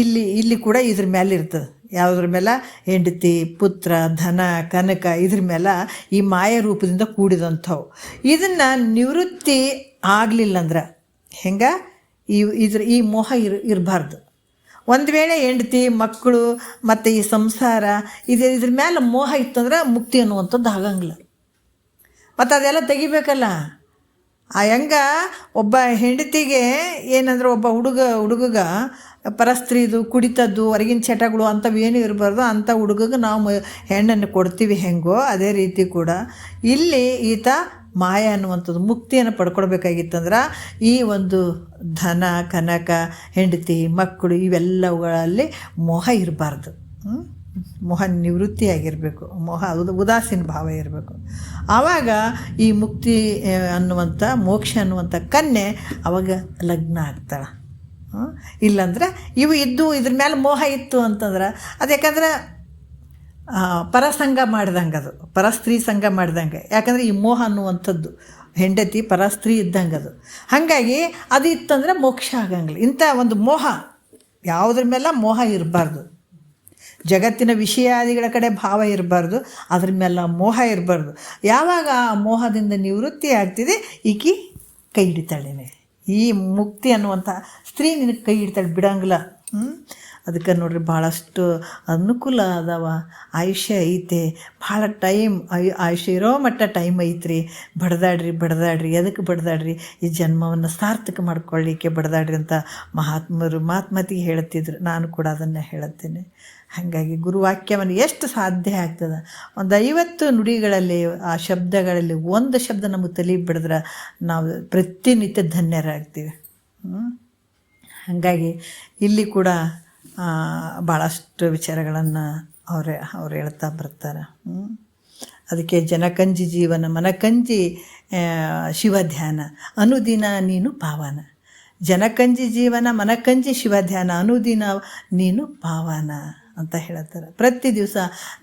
ಇಲ್ಲಿ ಕೂಡ ಇದ್ರ ಮೇಲೆ ಇರ್ತದೆ. ಯಾವುದ್ರ ಮೇಲೆ? ಹೆಂಡತಿ ಪುತ್ರ ಧನ ಕನಕ ಇದ್ರ ಮೇಲೆ ಈ ಮಾಯ ರೂಪದಿಂದ ಕೂಡಿದಂಥವು. ಇದನ್ನು ನಿವೃತ್ತಿ ಆಗಲಿಲ್ಲ ಅಂದ್ರೆ ಹೆಂಗೆ ಈ ಮೋಹ ಇರಬಾರ್ದು. ಒಂದು ವೇಳೆ ಹೆಂಡತಿ ಮಕ್ಕಳು ಮತ್ತು ಈ ಸಂಸಾರ ಇದ್ರ ಮೇಲೆ ಮೋಹ ಇತ್ತಂದ್ರೆ ಮುಕ್ತಿ ಅನ್ನುವಂಥದ್ದು ಆಗಂಗಿಲ್ಲ. ಮತ್ತು ಅದೆಲ್ಲ ತೆಗಿಬೇಕಲ್ಲ. ಹೆಂಗೆ ಒಬ್ಬ ಹೆಂಡತಿಗೆ ಏನಂದ್ರೆ ಒಬ್ಬ ಹುಡುಗಗ ಪರಸ್ತ್ರೀದು ಕುಡಿತದ್ದು ಹೊರಗಿನ ಚಟಗಳು ಅಂಥವು ಏನೂ ಇರಬಾರ್ದು. ಅಂಥ ಹುಡುಗಗೆ ನಾವು ಹೆಣ್ಣನ್ನು ಕೊಡ್ತೀವಿ ಹೆಂಗೋ ಅದೇ ರೀತಿ ಕೂಡ ಇಲ್ಲಿ ಈತ ಮಾಯ ಅನ್ನುವಂಥದ್ದು ಮುಕ್ತಿಯನ್ನು ಪಡ್ಕೊಳ್ಬೇಕಾಗಿತ್ತಂದ್ರೆ ಈ ಒಂದು ಧನ ಕನಕ ಹೆಂಡತಿ ಮಕ್ಕಳು ಇವೆಲ್ಲವುಗಳಲ್ಲಿ ಮೋಹ ಇರಬಾರ್ದು. ಮೋಹ ನಿವೃತ್ತಿಯಾಗಿರಬೇಕು, ಮೋಹ ಉದಾಸೀನ ಭಾವ ಇರಬೇಕು. ಆವಾಗ ಈ ಮುಕ್ತಿ ಅನ್ನುವಂಥ ಮೋಕ್ಷ ಅನ್ನುವಂಥ ಕನ್ಯೆ ಅವಾಗ ಲಗ್ನ ಆಗ್ತಾಳೆ. ಇಲ್ಲಾಂದ್ರೆ ಇದ್ರ ಮೇಲೆ ಮೋಹ ಇತ್ತು ಅಂತಂದ್ರೆ ಅದು ಯಾಕಂದ್ರೆ ಪರಸಂಗ ಮಾಡ್ದಂಗೆ, ಅದು ಪರಸ್ತ್ರೀ ಸಂಘ ಮಾಡ್ದಂಗೆ. ಯಾಕಂದರೆ ಈ ಮೋಹ ಅನ್ನುವಂಥದ್ದು ಹೆಂಡತಿ ಪರಸ್ತ್ರೀ ಇದ್ದಂಗೆ ಅದು. ಹಾಗಾಗಿ ಅದು ಇತ್ತಂದ್ರೆ ಮೋಕ್ಷ ಆಗಂಗಿಲ್ಲ. ಇಂಥ ಒಂದು ಮೋಹ ಯಾವುದ್ರ ಮೇಲೆ ಮೋಹ ಇರಬಾರ್ದು. ಜಗತ್ತಿನ ವಿಷಯಾದಿಗಳ ಕಡೆ ಭಾವ ಇರಬಾರ್ದು, ಅದ್ರ ಮೇಲೆ ಮೋಹ ಇರಬಾರ್ದು. ಯಾವಾಗ ಆ ಮೋಹದಿಂದ ನಿವೃತ್ತಿ ಆಗ್ತಿದೆ ಈಕಿ ಕೈ ಹಿಡಿತಾಳೇನೆ. ಈ ಮುಕ್ತಿ ಅನ್ನುವಂಥ ಸ್ತ್ರೀ ನಿನಗೆ ಕೈ ಹಿಡಿತಾಳೆ, ಬಿಡಂಗಿಲ್ಲ. ಅದಕ್ಕೆ ನೋಡ್ರಿ ಭಾಳಷ್ಟು ಅನುಕೂಲ ಅದಾವ. ಆಯುಷ್ಯ ಐತೆ, ಭಾಳ ಟೈಮ್ ಆಯುಷ್ಯ ಇರೋ ಮಟ್ಟ ಟೈಮ್ ಐತ್ರಿ. ಬಡ್ದಾಡ್ರಿ ಎದಕ್ಕೆ ಬಡ್ದಾಡ್ರಿ? ಈ ಜನ್ಮವನ್ನು ಸಾರ್ಥಕ ಮಾಡ್ಕೊಳ್ಳಿಕ್ಕೆ ಬಡ್ದಾಡ್ರಿ ಅಂತ ಮಾತ್ಮತಿಗೆ ಹೇಳ್ತಿದ್ರು. ನಾನು ಕೂಡ ಅದನ್ನು ಹೇಳುತ್ತೇನೆ. ಹಾಗಾಗಿ ಗುರುವಾಕ್ಯವನ್ನು ಎಷ್ಟು ಸಾಧ್ಯ ಆಗ್ತದೆ, ಒಂದು 50 ನುಡಿಗಳಲ್ಲಿ ಆ ಶಬ್ದಗಳಲ್ಲಿ ಒಂದು ಶಬ್ದ ನಮಗೆ ತಲೆ ಬಿಡಿದ್ರೆ ನಾವು ಪ್ರತಿನಿತ್ಯ ಧನ್ಯರಾಗ್ತೀವಿ. ಹಾಗಾಗಿ ಇಲ್ಲಿ ಕೂಡ ಭಾಳಷ್ಟು ವಿಚಾರಗಳನ್ನು ಅವ್ರು ಹೇಳ್ತಾ ಬರ್ತಾರೆ. ಅದಕ್ಕೆ ಜನಕಂಜಿ ಜೀವನ ಮನಕಂಜಿ ಶಿವಧ್ಯಾನ ಅನುದಿನ ನೀನು ಪಾವನ. ಜನಕಂಜಿ ಜೀವನ ಮನಕಂಜಿ ಶಿವಧ್ಯಾನ ಅನುದಿನ ನೀನು ಪಾವನ ಅಂತ ಹೇಳ್ತಾರೆ. ಪ್ರತಿ ದಿವಸ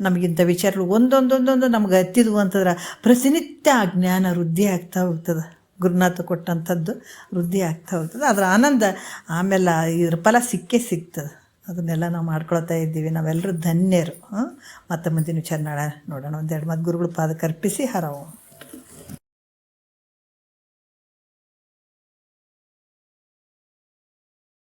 ನಮಗಿಂಥ ವಿಚಾರಗಳು ಒಂದೊಂದೊಂದೊಂದು ನಮ್ಗೆ ಹತ್ತಿದ್ವು ಅಂತಂದ್ರೆ ಪ್ರತಿನಿತ್ಯ ಆ ಜ್ಞಾನ ವೃದ್ಧಿ ಆಗ್ತಾ ಹೋಗ್ತದೆ. ಗುರುನಾಥ ಕೊಟ್ಟಂಥದ್ದು ವೃದ್ಧಿ ಆಗ್ತಾ ಹೋಗ್ತದೆ. ಅದರ ಆನಂದ ಆಮೇಲೆ ಇದ್ರ ಫಲ ಸಿಗ್ತದೆ. ಅದನ್ನೆಲ್ಲ ನಾವು ಮಾಡ್ಕೊಳ್ತಾ ಇದ್ದೀವಿ. ನಾವೆಲ್ಲರೂ ಧನ್ಯರು. ಮತ್ತು ಮುಂದಿನ ವಿಚಾರ ನೋಡೋಣ. ಒಂದೆರಡು ಮಾತು ಗುರುಗಳ ಪಾದಕ್ಕೆ ಅರ್ಪಿಸಿ ಹರವು.